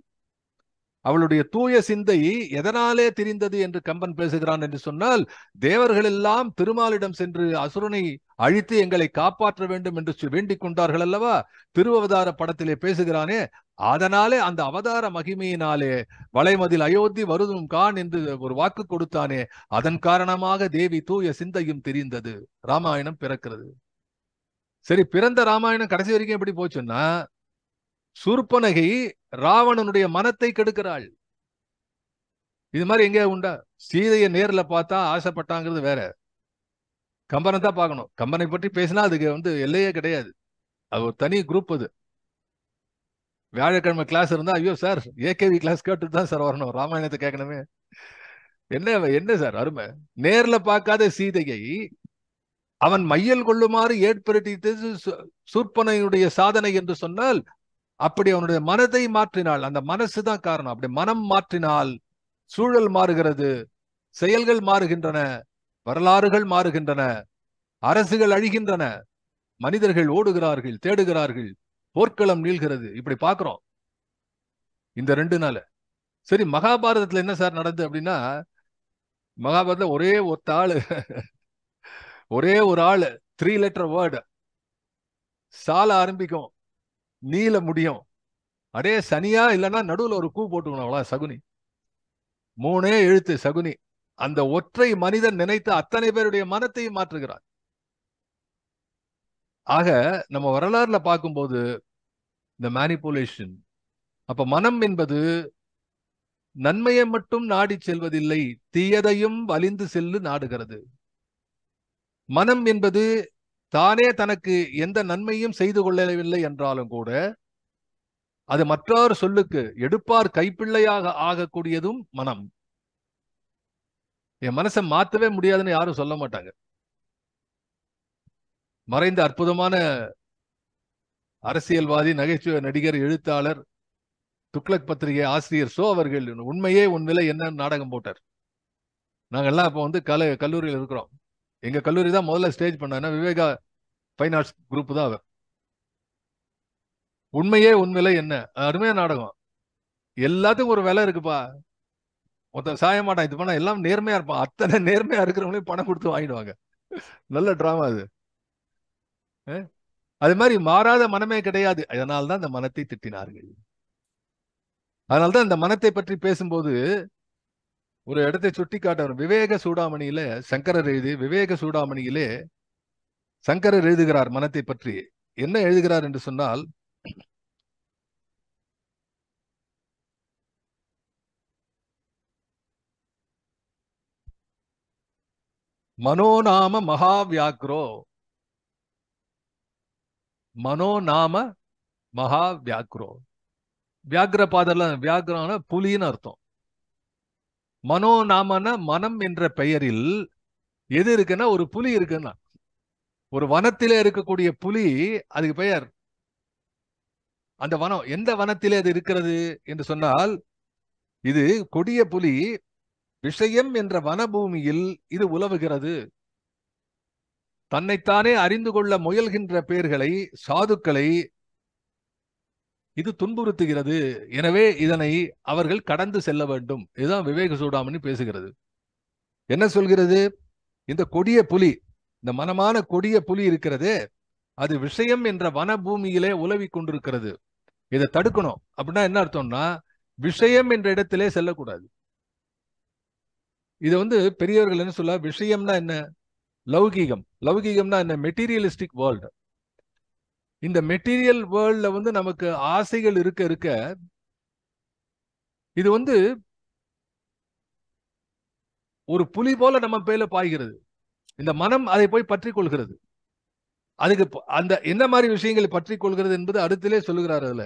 அவளுடைய தூய சிந்தை எதனாலே தெரிந்தது என்று கம்பன் பேசுகிறான் என்று சொன்னால், தேவர்கள் எல்லாம் திருமாலிடம் சென்று அசுரனை அழித்து எங்களை காப்பாற்ற வேண்டும் என்று வேண்டிக் கொண்டார்கள் அல்லவா, திருவவதார படத்திலே பேசுகிறானே. அதனாலே அந்த அவதார மகிமையினாலே வளைமதில் அயோத்தி வருதும் கான் என்று ஒரு வாக்கு கொடுத்தானே, அதன் காரணமாக தேவி தூய சிந்தையும் தெரிந்தது, ராமாயணம் பிறக்கிறது. சரி, பிறந்த ராமாயணம் கடைசி வரைக்கும் எப்படி போச்சுன்னா, சூர்பனகை ராவணனுடைய மனத்தை கெடுக்கிறாள். இது மாதிரி எங்கே உண்டா? சீதையை நேர்ல பார்த்தா ஆசைப்பட்டாங்கிறது வேற, கம்பனை தான் பார்க்கணும். கம்பனை பற்றி பேசினா அதுக்கு எல்லையே கிடையாது, அது ஒரு தனி குரூப். அது வியாழக்கிழமை கிளாஸ் இருந்தா, ஐயோ சார் ஏகேவி கிளாஸ் கேட்டு தான் சார் வரணும், ராமாயணத்தை கேட்கணுமே. என்ன சார் அருமை. நேர்ல பார்க்காத சீதையை அவன் மையல் கொள்ளுமாறு ஏற்படுத்தியது சூர்பனையுடைய சாதனை என்று சொன்னால், அப்படி அவனுடைய மனதை மாற்றினாள். அந்த மனசு தான் காரணம். அப்படி மனம் மாற்றினால் சூழல் மாறுகிறது, செயல்கள் மாறுகின்றன, வரலாறுகள் மாறுகின்றன, அரசுகள் அழிகின்றன, மனிதர்கள் ஓடுகிறார்கள், தேடுகிறார்கள், போர்க்களம் நீள்கிறது. இப்படி பார்க்கிறோம் இந்த 2 நாள். சரி, மகாபாரதத்துல என்ன சார் நடந்தது அப்படின்னா, மகாபாரதத்துல ஒரே ஒரு ஆளு 3 லெட்டர் வேர்டு, சால ஆரம்பிக்கும், நீல முடியும், அடே சனியா இல்லைன்னா நடுவில் ஒரு கூ போட்டுக்கணும், அவ்வளோ சகுனி. 3 எழுத்து சகுனி. அந்த ஒற்றை மனிதன் நினைத்த அத்தனை பேருடைய மனத்தையும் மாற்றுகிறார். ஆக நம்ம வரலாறுல பார்க்கும்போது இந்த மேனிபுலேஷன். அப்ப மனம் என்பது நன்மையை மட்டும் நாடி செல்வதில்லை, தீயதையும் வலிந்து செல்லு நாடுகிறது. மனம் என்பது தானே தனக்கு எந்த நன்மையும் செய்து கொள்ளவில்லை என்றாலும் கூட, அது மற்றொரு சொல்லுக்கு எடுப்பார் கைப்பிள்ளையாக ஆகக்கூடியதும் மனம். என் மனசை மாத்தவே முடியாதுன்னு யாரும் சொல்ல மாட்டாங்க. மறைந்த அற்புதமான அரசியல்வாதி, நகைச்சுவை நடிகர், எழுத்தாளர், துக்ளக் பத்திரிகை ஆசிரியர் சோ அவர்கள் உண்மையே உன் விலை என்ன நாடகம் போட்டார். நாங்கெல்லாம் இப்போ கல்லூரியில் இருக்கிறோம். எங்க கல்லூரி தான் முதல்ல ஸ்டேஜ் பண்ண, விவேகா ஃபைன் ஆர்ட்ஸ் குரூப் தான் அவர். உண்மையே உன் விலை என்ன, அருமையா நாடகம். எல்லாத்துக்கும் ஒரு விலை இருக்குப்பா, மொத்தம் சாய மாட்டான், இது பண்ணா எல்லாம் நேர்மையா இருப்பான். அத்தனை நேர்மையா இருக்கிறவங்களையும் பணம் கொடுத்து வாங்கிடுவாங்க. நல்ல டிராமா அது. அது மாதிரி மாறாத மனமே கிடையாது. அதனால்தான் இந்த மனத்தை திட்டினார்கள். அதனால்தான் இந்த மனத்தை பற்றி பேசும்போது ஒரு இடத்தை சுட்டி காட்ட, விவேக சூடாமணியில சங்கரர் விவேக சூடாமணியிலே சங்கரர் எழுதுகிறார் மனத்தை பற்றி. என்ன எழுதுகிறார் என்று சொன்னால், மனோநாம மகாவியாக்ரோ மனோ நாம மகா வியாக்ரோ. வியாக்ர பாதர்ல வியாக்ரான புலின்னு அர்த்தம். மனோ நாமன மனம் என்ற பெயரில் எது இருக்குன்னா ஒரு புலி இருக்குன்னா, ஒரு வனத்திலே இருக்கக்கூடிய புலி அதுக்கு பெயர். அந்த வனம் எந்த வனத்திலே அது இருக்கிறது என்று சொன்னால், இது கொடிய புலி விஷயம் என்ற வனபூமியில் இது உலவுகிறது. தன்னைத்தானே அறிந்து கொள்ள முயல்கின்ற பேர்களை, சாதுக்களை இது துன்புறுத்துகிறது. எனவே இதனை அவர்கள் கடந்து செல்ல வேண்டும். இதுதான் விவேக சூடாமணி பேசுகிறது. என்ன சொல்கிறது? இந்த கொடிய புலி, இந்த மனமான கொடிய புலி இருக்கிறது, அது விஷயம் என்ற வனபூமியிலே உலவி கொண்டிருக்கிறது. இதை தடுக்கணும். அப்படின்னா என்ன அர்த்தம்னா, விஷயம் என்ற இடத்திலே செல்லக்கூடாது. இதை பெரியவர்கள் என்ன சொல்ல, விஷயம்னா என்ன? லௌகீகம். லௌகீகம்னா என்ன? Materialistic world. இந்த மெட்டீரியல் வேர்ல்ட்ல நமக்கு ஆசைகள் இருக்க இருக்க இது ஒரு புலி போல நம்ம பேர்ல பாய்கிறது. இந்த மனம் அதை போய் பற்றி கொள்கிறது. அதுக்கு அந்த என்ன மாதிரி விஷயங்களை பற்றி கொள்கிறது என்பது அடுத்திலே சொல்லுகிறார். அதுல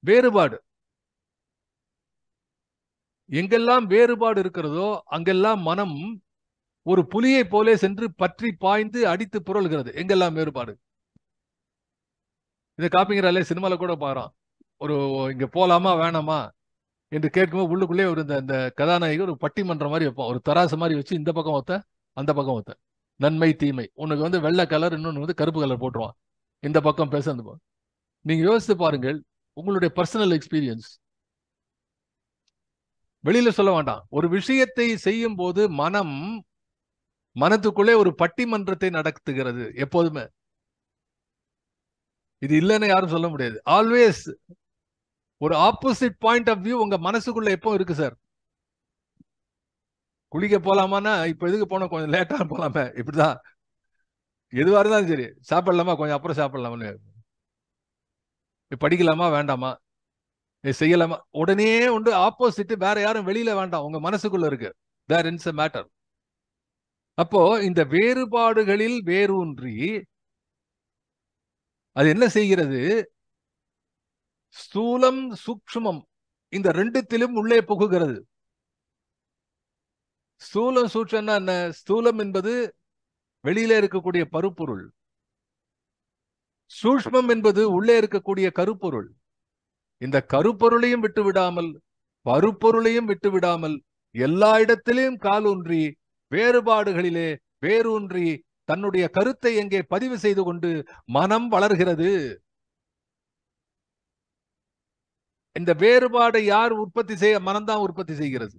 வேறுபாடு, எங்கெல்லாம் வேறுபாடு இருக்கிறதோ அங்கெல்லாம் மனம் ஒரு புலியை போலே சென்று பற்றி பாய்ந்து அடித்து புரள்கிறது. எங்கெல்லாம் வேறுபாடு. இதை காப்பிங்கிறாலே சினிமால கூட பாக்குறான். ஒரு இங்க போலாமா வேணாமா என்று கேட்கும்போது உள்ளுக்குள்ளே ஒரு இந்த கதாநாயகி ஒரு பட்டிமன்றம் மாதிரி வைப்பான். ஒரு தராசு மாதிரி வச்சு இந்த பக்கம் ஒத்த அந்த பக்கம் ஒத்த, நன்மை தீமை, உனக்கு வெள்ளை கலர், இன்னொன்று கருப்பு கலர் போட்டுருவான். இந்த பக்கம் பேச அந்த பக்கம். நீங்க யோசித்து பாருங்கள், உங்களுடைய பர்சனல் எக்ஸ்பீரியன்ஸ். வெளியில சொல்ல வேண்டாம். ஒரு விஷயத்தை செய்யும் போது மனத்துக்குள்ளே ஒரு பட்டிமன்றத்தை நடத்துகிறது எப்போதுமே. இது இல்லைன்னு யாரும் சொல்ல முடியாது. ஆல்வேஸ் ஒரு ஆப்போசிட் பாயிண்ட் ஆஃப் வியூ உங்க மனசுக்குள்ள எப்போ இருக்கு சார். குளிக்க போலாமான்னா இப்ப எதுக்கு போனோம், கொஞ்சம் லேட்டா போலாமே, இப்படிதான். எதுவா இருந்தாலும் சரி, சாப்பிடலாமா, கொஞ்சம் அப்புறம் சாப்பிடலாமான்னு, படிக்கலாமா வேண்டாமா, செய்யலாமா, உடனே ஆப்போசிட். வேற யாரும் வெளியில வேண்டாம், உங்க மனசுக்குள்ள இருக்கு. There is a matter. அப்போ இந்த வேறுபாடுகளில் வேரூன்றி அது என்ன செய்கிறது? ஸ்தூலம் சூக்ஷ்மம் இந்த ரெண்டுத்திலும் உள்ளே புகுகிறது. ஸ்தூலம் சூட்சம்னா என்ன? ஸ்தூலம் என்பது வெளியில இருக்கக்கூடிய பருப்பொருள். சூக்ஷ்மம் என்பது உள்ளே இருக்கக்கூடிய கருப்பொருள். இந்த கருப்பொருளையும் விட்டு விடாமல், பருப்பொருளையும் விட்டு விடாமல், எல்லா இடத்திலும் காலூன்றி வேறுபாடுகளிலே வேரூன்றி தன்னுடைய கருத்தை எங்கே பதிவு செய்து கொண்டு மனம் வளர்கிறது. இந்த வேறுபாடை யார் உற்பத்தி செய்ய? மனம்தான் உற்பத்தி செய்கிறது.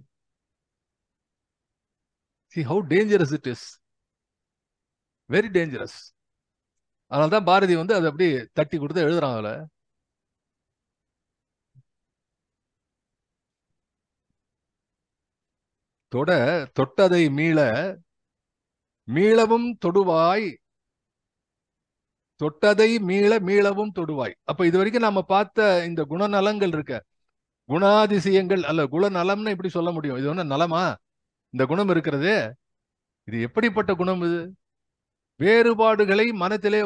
See how dangerous it is. Very dangerous. அதனால்தான் பாரதி அதை அப்படியே தட்டி கொடுத்து எழுதுறான். அதுல தொட்டதை மீளவும் தொடுவாய், தொட்டதை மீளவும் தொடுவாய். அப்ப இது வரைக்கும் நாம பார்த்த இந்த குணநலங்கள் இருக்க, குணாதிசயங்கள் அல்ல, குணநலம்னு எப்படி சொல்ல முடியும்? இது நலமா? இந்த குணம் இருக்கிறது, இது எப்படிப்பட்ட குணம்? இது வேறுபாடுகளை மனத்திலே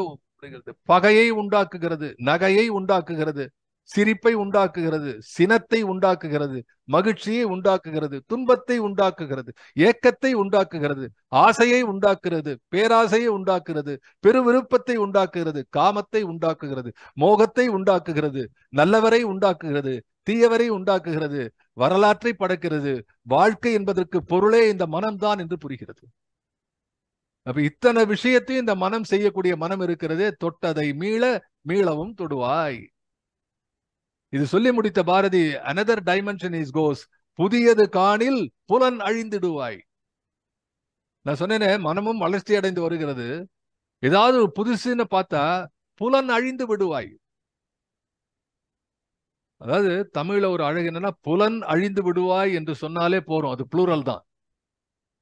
பகையை உண்டாக்குகிறது, நகையை உண்டாக்குகிறது, சிரிப்பை உண்டாக்குகிறது, சினத்தை உண்டாக்குகிறது, மகிழ்ச்சியை உண்டாக்குகிறது, துன்பத்தை உண்டாக்குகிறது, ஏக்கத்தை உண்டாக்குகிறது, ஆசையை உண்டாக்குகிறது, பேராசையை உண்டாக்குகிறது, பெருவிருப்பத்தை உண்டாக்குகிறது, காமத்தை உண்டாக்குகிறது, மோகத்தை உண்டாக்குகிறது, நல்லவரை உண்டாக்குகிறது, தீயவரை உண்டாக்குகிறது, வரலாற்றை படைக்கிறது. வாழ்க்கை என்பதற்கு பொருளே இந்த மனம்தான் என்று புரிகிறது. அப்ப இத்தனை விஷயத்தையும் இந்த மனம் செய்யக்கூடிய மனம் இருக்கிறதே, தொட்டதை மீளவும் தொடுவாய். இது சொல்லி முடித்த Bharathi, another dimension is goes, புதியது காணில் புலன் அழிந்திடுவாய். நான் சொன்னேனே, மனமும் வளர்ச்சி அடைந்து வருகிறது. ஏதாவது புதுசுன்னு பார்த்தா புலன் அழிந்து விடுவாய். அதாவது தமிழ்ல ஒரு அழகு என்னன்னா, புலன் அழிந்து விடுவாய் என்று சொன்னாலே போறோம். அது புளூரல் தான்.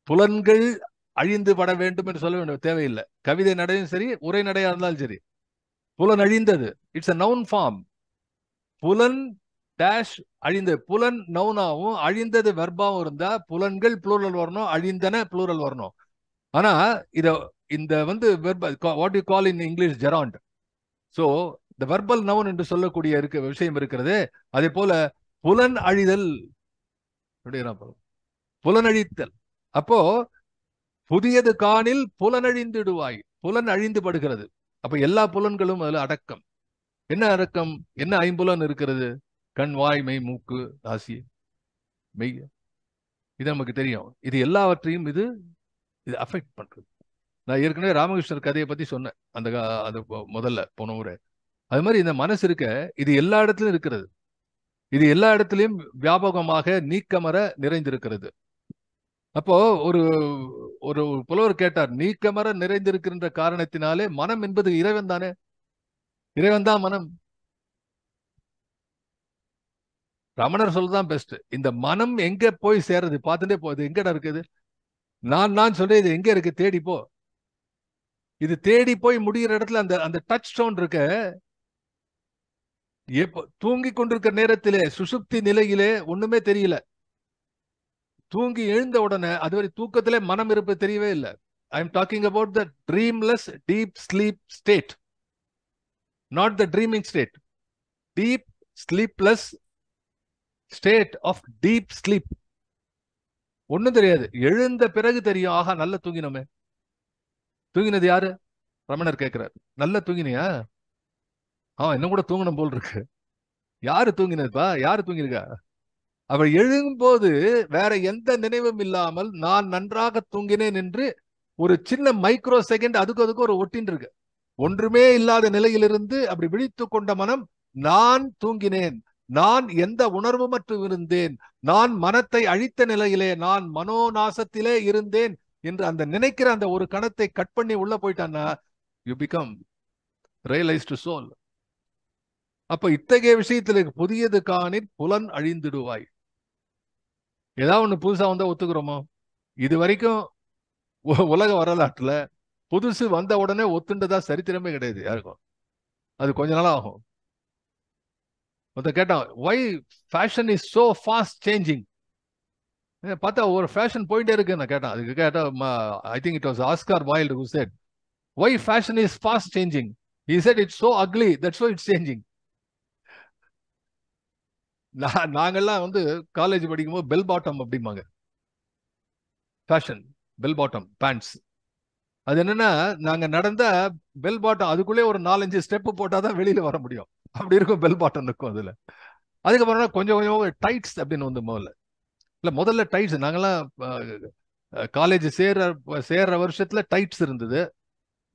புலன்கள் அழிந்து பட வேண்டும் என்று சொல்ல வேண்டும் தேவையில்லை. கவிதை நடையும் சரி, உரை நடையா இருந்தாலும் சரி, புலன் அழிந்தது, இட்ஸ் a noun form. புலன் டேஷ் அழிந்த, புலன் நவுனாவும் அழிந்தது வெர்பாவும் இருந்தா புலன்கள் புளூரல் வரணும், அழிந்தன புளூரல் வரணும். ஆனா இத இந்த வந்து what you call in English gerund. So இந்த வெர்பல் நவுன் என்று சொல்லக்கூடிய விஷயம் இருக்கிறது. அதே போல புலன் அழிதல், புலனழித்தல். அப்போ புதியது காணில் புலனழிந்திடுவாய், புலன் அழிந்து படுகிறது. அப்ப எல்லா புலன்களும் அதுல அடக்கம். என்ன அடக்கம்? என்ன ஐம்புலன் இருக்கிறது? கண், வாய், மெய், மூக்கு, நாசி, மெய். இது நமக்கு தெரியும். இது எல்லாவற்றையும் இது அஃபெக்ட் பண்றது. நான் ஏற்கனவே ராமகிருஷ்ணர் கதையை பத்தி சொன்னேன் அது முதல்ல போன முறை. அது மாதிரி இந்த மனசு இருக்க, இது எல்லா இடத்துலயும் இருக்கிறது. இது எல்லா இடத்துலயும் வியாபகமாக நீக்கமர நிறைந்திருக்கிறது. அப்போ ஒரு ஒரு புலவர் கேட்டார், நீக்கமர நிறைந்திருக்கின்ற காரணத்தினாலே மனம் என்பது இறைவன் தானே, இறைவன் தான் மனம். ரமணர் சொல்லதான் பெஸ்ட். இந்த மனம் எங்க போய் சேர்றது பார்த்துட்டே போகுது. எங்கடா இருக்குது? நான் சொல்றேன், இது எங்க இருக்கு தேடி போ. இது தேடி போய் முடிகிற இடத்துல அந்த அந்த டச் ஸ்டோன் இருக்க. தூங்கி கொண்டிருக்கிற நேரத்திலே, சுசுப்தி நிலையிலே ஒண்ணுமே தெரியல. தூங்கி எழுந்த உடனே அதுவரை தூக்கத்திலே மனம் இருப்பது தெரியவே இல்லை. I am talking about the dreamless deep sleep state, not the dreaming state. Deep sleepless state of deep sleep. ஒண்ணும் தெரியாது. எழுந்த பிறகு தெரியும், ஆஹா நல்ல தூங்கினோமே. தூங்கினது யாரு? ரமணர் கேட்கிறார். நல்ல தூங்கினியா? இன்னும் கூட தூங்கணும் போல் இருக்கு. யாரு தூங்கினதுப்பா? யாரு தூங்கிருக்கா? அவள் எழும்போது வேற எந்த நினைவும் இல்லாமல் நான் நன்றாக தூங்கினேன் என்று ஒரு சின்ன மைக்ரோ செகண்ட் அதுக்கு ஒரு ஒட்டின் இருக்கு. ஒன்றுமே இல்லாத நிலையிலிருந்து அப்படி விழித்து கொண்ட மனம், நான் தூங்கினேன், நான் எந்த உணர்வுமற்று இருந்தேன், நான் மனத்தை அழித்த நிலையிலே, நான் மனோநாசத்திலே இருந்தேன் என்று அந்த நினைக்கிற அந்த ஒரு கணத்தை கட் பண்ணி உள்ள போயிட்டான்னா யூ பிகம் ரியலைஸ்டு சோல். அப்ப இத்தகைய விஷயத்துல புதியது காணில் புலன் அழிந்திடுவாய். ஏதாவது ஒண்ணு புதுசா வந்தா ஒத்துக்கிறோமோ? இது வரைக்கும் உலக வரலாற்றுல புதுசு வந்த உடனே ஒத்துண்டதா சரித்திரமே கிடையாது யாருக்கும். அது கொஞ்ச நாள் ஆகும். கேட்டான், why fashion is so fast changing. பார்த்தா ஒரு ஃபேஷன் போயிட்டே இருக்கு. நான் கேட்டான், அதுக்கு கேட்டா I think it was Oscar Wilde who said why fashion is fast changing. He said it's so ugly, that's why it's changing. நாங்கெல்லாம் வந்து காலேஜ் படிக்கும்போது பெல் பாட்டம் அப்படிம்பாங்க. Fashion bell bottom pants. அது என்னன்னா, நாங்க நடந்த பெல் பாட்டம் அதுக்குள்ளே ஒரு 4-5 ஸ்டெப் போட்டாதான் வெளியில வர முடியும். அப்படி இருக்கும் பெல் பாட்டம் இருக்கும் அதுல. அதுக்கப்புறம் கொஞ்சம் கொஞ்சம் டைட்ஸ் அப்படின்னு வந்து முதல்ல டைட்ஸ். நாங்கெல்லாம் காலேஜ் சேர்ற வருஷத்துல டைட்ஸ் இருந்தது.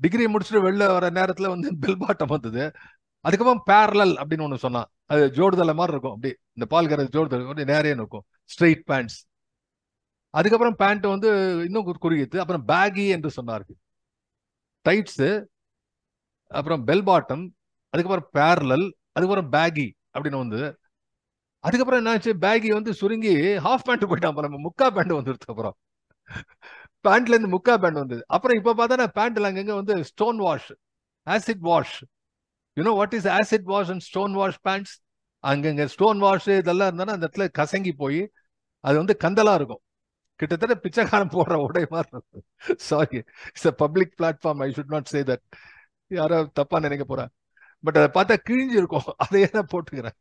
டிகிரி முடிச்சுட்டு வெளில வர நேரத்துல வந்து பெல் பாட்டம் வந்தது. அதுக்கப்புறம் பேரலல் அப்படின்னு ஒண்ணு சொன்னா, அது ஜோடுதலை மாதிரி இருக்கும். அப்படி இந்த பால்கரை ஜோடுதல் நேரே இருக்கும், ஸ்ட்ரெயிட் பேண்ட்ஸ். அதுக்கப்புறம் பேண்ட் வந்து இன்னும் குறுகிட்டு, அப்புறம் பேகி என்று சொன்னார்கள். டைட்ஸ், அப்புறம் பெல் பாட்டம், அதுக்கப்புறம் பேரலல், அதுக்கப்புறம் பேகி அப்படின்னு வந்து. அதுக்கப்புறம் என்னாச்சு, பேகி வந்து சுருங்கி ஹாஃப் பேண்ட் போயிட்டான். முக்கா பேண்ட் வந்துருக்கு. அப்புறம் பேண்ட்ல இருந்து முக்கா பேண்ட் வந்தது. அப்புறம் இப்ப பார்த்தா பேண்ட்ல அங்கங்க வந்து stone wash, acid wash. You know what is acid wash and stone wash pants? அங்கங்க ஸ்டோன் வாஷ் இதெல்லாம் இருந்தாலும் அந்த இடத்துல கசங்கி போய் அது வந்து கந்தலா இருக்கும். கிட்டத்தட்ட பிச்சைக்காரன் போடுற உடை மாதிரி இருக்கும். Sorry, it's a public platform, I should not say that. யாரோ தப்பா நினைக்க போறேன். பட் அதை பார்த்தா கிழிஞ்சு இருக்கும். அதையே நான் போட்டுக்கிறேன்.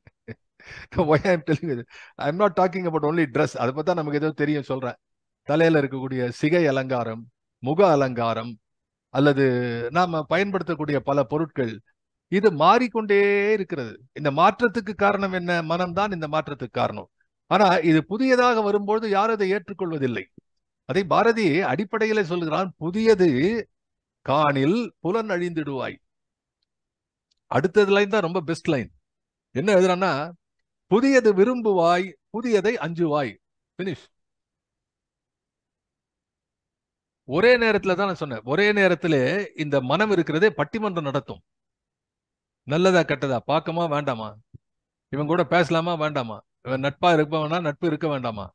Why I am telling you, I am not talking about only dress. அதை பார்த்தா நமக்கு ஏதோ தெரியும் சொல்றேன். தலையில இருக்கக்கூடிய சிகை அலங்காரம், முக அலங்காரம், அல்லது நாம பயன்படுத்தக்கூடிய பல பொருட்கள், இது மாறிக்கொண்டே இருக்கிறது. இந்த மாற்றத்துக்கு காரணம் என்ன? மனம்தான் இந்த மாற்றத்துக்கு காரணம். ஆனா இது புதியதாக வரும்போது யாரும் அதை ஏற்றுக்கொள்வதில்லை. அதை பாரதி அடிப்படையில சொல்கிறான், புதியது காணில் புலன் அழிந்திடுவாய். அடுத்தது லைன் தான் ரொம்ப பெஸ்ட் லைன். என்ன எழுதுறான்னா, புதியது விரும்புவாய், புதியதை அஞ்சுவாய். பினிஷ். ஒரே நேரத்துல தான் நான் சொன்னேன், ஒரே நேரத்திலே இந்த மனம் இருக்கிறதே பட்டிமன்றம் நடத்தும். நல்லதா கெட்டதா, பார்க்கமா வேண்டாமா, இவன் கூட பேசலாமா வேண்டாமா, இவன் நட்பா இருப்பவனா நட்பு இருக்க வேண்டாமா,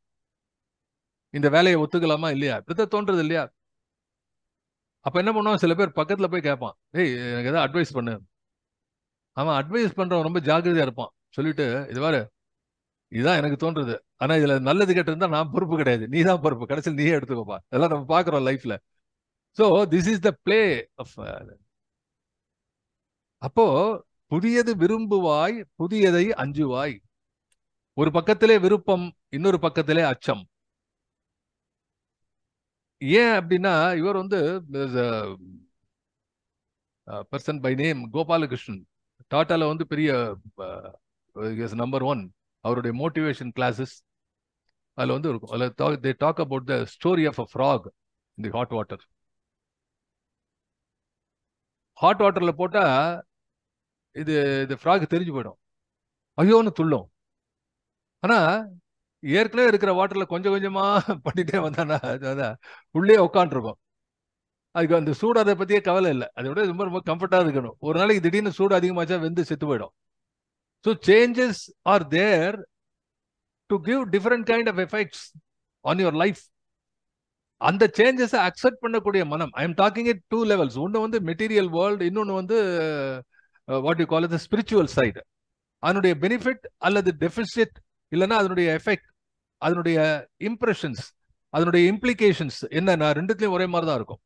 இந்த வேலையை ஒத்துக்கலாமா இல்லையா, இப்படிதான் தோன்றது இல்லையா? அப்ப என்ன பண்ணுவான், சில பேர் பக்கத்துல போய் கேட்பான், ஏய் எனக்கு ஏதாவது அட்வைஸ் பண்ணு. அவன் அட்வைஸ் பண்றவன் ரொம்ப ஜாக்கிரதையா இருப்பான். சொல்லிட்டு, இது பாரு, இதுதான் எனக்கு தோன்றது, ஆனா இதுல நல்லது கெட்டு இருந்தா நான் பொறுப்பு கிடையாது, நீ தான் பொறுப்பு, கடைசியில் நீயே எடுத்துக்கோப்பா. இதெல்லாம் நம்ம பாக்குறோம் லைஃப்ல. So this is the play off. அப்போ புதியது விரும்புவாய், புதியதை அஞ்சுவாய். ஒரு பக்கத்திலே விருப்பம், இன்னொரு பக்கத்திலே அச்சம். ஏன் அப்படின்னா இவர் வந்து பர்சன் பை நேம் கோபாலகிருஷ்ணன், டாட்டால வந்து பெரிய நம்பர் 1. அவருடைய மோட்டிவேஷன் கிளாஸஸ் அதுல வந்து இருக்கும். அதுல they talk about the story of a frog in the hot water. Hot வாட்டர்ல போட்டா இது ஃப்ராக் தெரிஞ்சு போயிடும், ஐயோன்னு துள்ளும். ஆனா ஏற்கனவே இருக்கிற வாட்டர்ல கொஞ்சம் கொஞ்சமா பண்ணிட்டே வந்தானா உள்ளே உட்காந்துருக்கும். அதுக்கு அந்த சூடு அதை பத்தியே கவலை இல்லை, அதை விட ரொம்ப ரொம்ப கம்ஃபர்டா இருக்கணும். ஒரு நாளைக்கு திடீர்னு சூடு அதிகமாச்சா வெந்து செத்து போயிடும். So changes are there to give different kind of effects on your life. அந்த சேஞ்சஸை அக்செப்ட் பண்ணக்கூடிய மனம். I am talking it 2 levels. ஒன்று வந்து மெட்டீரியல் வேர்ல்டு, இன்னொன்று வந்து what you call it spiritual side. அதனுடைய பெனிஃபிட் அல்லது டெபிசிட், இல்லைன்னா அதனுடைய எஃபெக்ட், அதனுடைய இம்ப்ரெஷன்ஸ், அதனுடைய இம்ப்ளிகேஷன்ஸ் என்ன, ரெண்டுத்துலயும் ஒரே மாதிரி தான் இருக்கும்.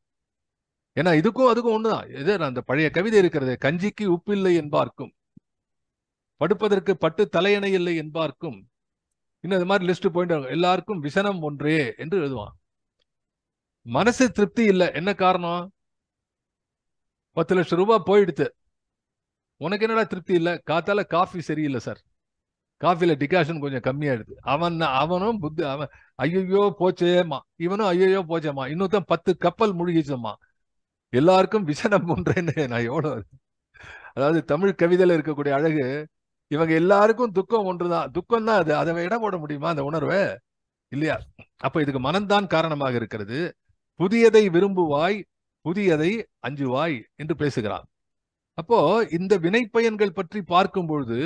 ஏன்னா இதுக்கும் அதுக்கும் ஒண்ணுதான். இது அந்த பழைய கவிதை இருக்கிறது, கஞ்சிக்கு உப்பில்லை என்பார்க்கும், படுப்பதற்கு பட்டு தலையணை இல்லை என்பார்க்கும், இன்னும் இது மாதிரி லிஸ்ட் போயிட்டு எல்லாருக்கும் விசனம் ஒன்றே என்று எழுதுவான். மனசு திருப்தி இல்லை. என்ன காரணம்? 10 லட்சம் ரூபாய் போயிடுத்து, உனக்கு என்னடா திருப்தி இல்லை? காத்தால காஃபி சரியில்லை சார், காஃபில டிகாஷன் கொஞ்சம் கம்மியாயிடுது. அவனும் புத்தி, அவன் ஐயோ போச்சேமா, இவனும் ஐயோ போச்சேமா, இன்னொருத்தன் 10 கப்பல் முழுகிச்சம்மா, எல்லாருக்கும் விசனம் ஒன்றேன்னு. நான் எவ்வளவு, அதாவது தமிழ் கவிதையில இருக்கக்கூடிய அழகு, இவங்க எல்லாருக்கும் துக்கம் ஒன்றுதான், துக்கம் தான் அது, அதை இடம் போட முடியுமா அந்த உணர்வை? இல்லையா? அப்ப இதுக்கு மனம்தான் காரணமாக இருக்கிறது. புதியதை விரும்புவாய், புதியதை அஞ்சுவாய் என்று பேசுகிறான். அப்போ இந்த வினைப்பயன்கள் பற்றி பார்க்கும் பொழுது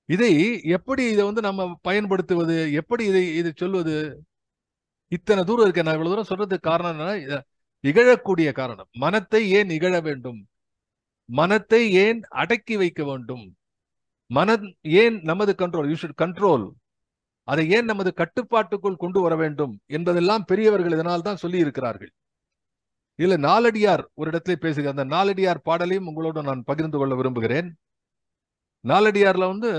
இதை எப்படி, இதை வந்து நம்ம பயன்படுத்துவது, எப்படி இதை சொல்வது? இத்தனை தூரம் இருக்க. நான் இவ்வளவு தூரம் சொல்றதுக்கு காரணம் என்னன்னா, இகழக்கூடிய காரணம். மனத்தை ஏன் இகழ வேண்டும்? மனத்தை ஏன் அடக்கி வைக்க வேண்டும்? மனம் ஏன் நமது கண்ட்ரோல், யூ ஷுட் கண்ட்ரோல், அதை ஏன் நமது கட்டுப்பாட்டுக்குள் கொண்டு வர வேண்டும் என்பதெல்லாம் பெரியவர்கள் இதனால் தான் சொல்லி இருக்கிறார்கள். இதுல நாலடியார் ஒரு இடத்துல பேசுகிற அந்த நாலடியார் பாடலையும் உங்களோட நான் பகிர்ந்து கொள்ள விரும்புகிறேன். நாலடியார்ல வந்து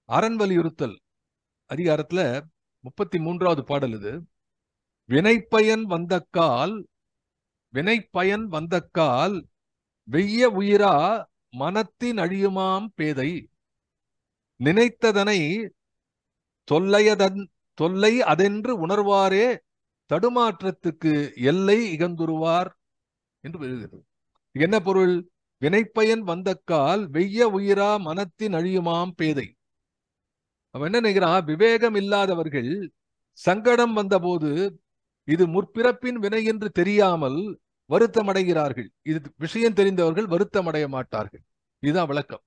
அரண் வலியுறுத்தல் அதிகாரத்துல 33வது பாடல் இது. வினைப்பயன் வந்தக்கால், வினைப்பயன் வந்தக்கால் வெய்ய உயிரா மனத்தின் அழியுமாம் பேதை, நினைத்ததனை தொல்லை அதென்று உணர்வாரே தடுமாற்றத்துக்கு எல்லை இகந்துருவார் என்று எழுதுகிறது. என்ன பொருள்? வினைப்பயன் வந்தக்கால் வெய்ய உயிரா மனத்தின் அழியுமாம் பேதை. அவன் என்ன நினைக்கிறான்? விவேகம் இல்லாதவர்கள் சங்கடம் வந்தபோது இது முற்பிறப்பின் வினை என்று தெரியாமல் வருத்தம் அடைகிறார்கள். இது விஷயம் தெரிந்தவர்கள் வருத்தம் அடைய மாட்டார்கள். இதுதான் விளக்கம்.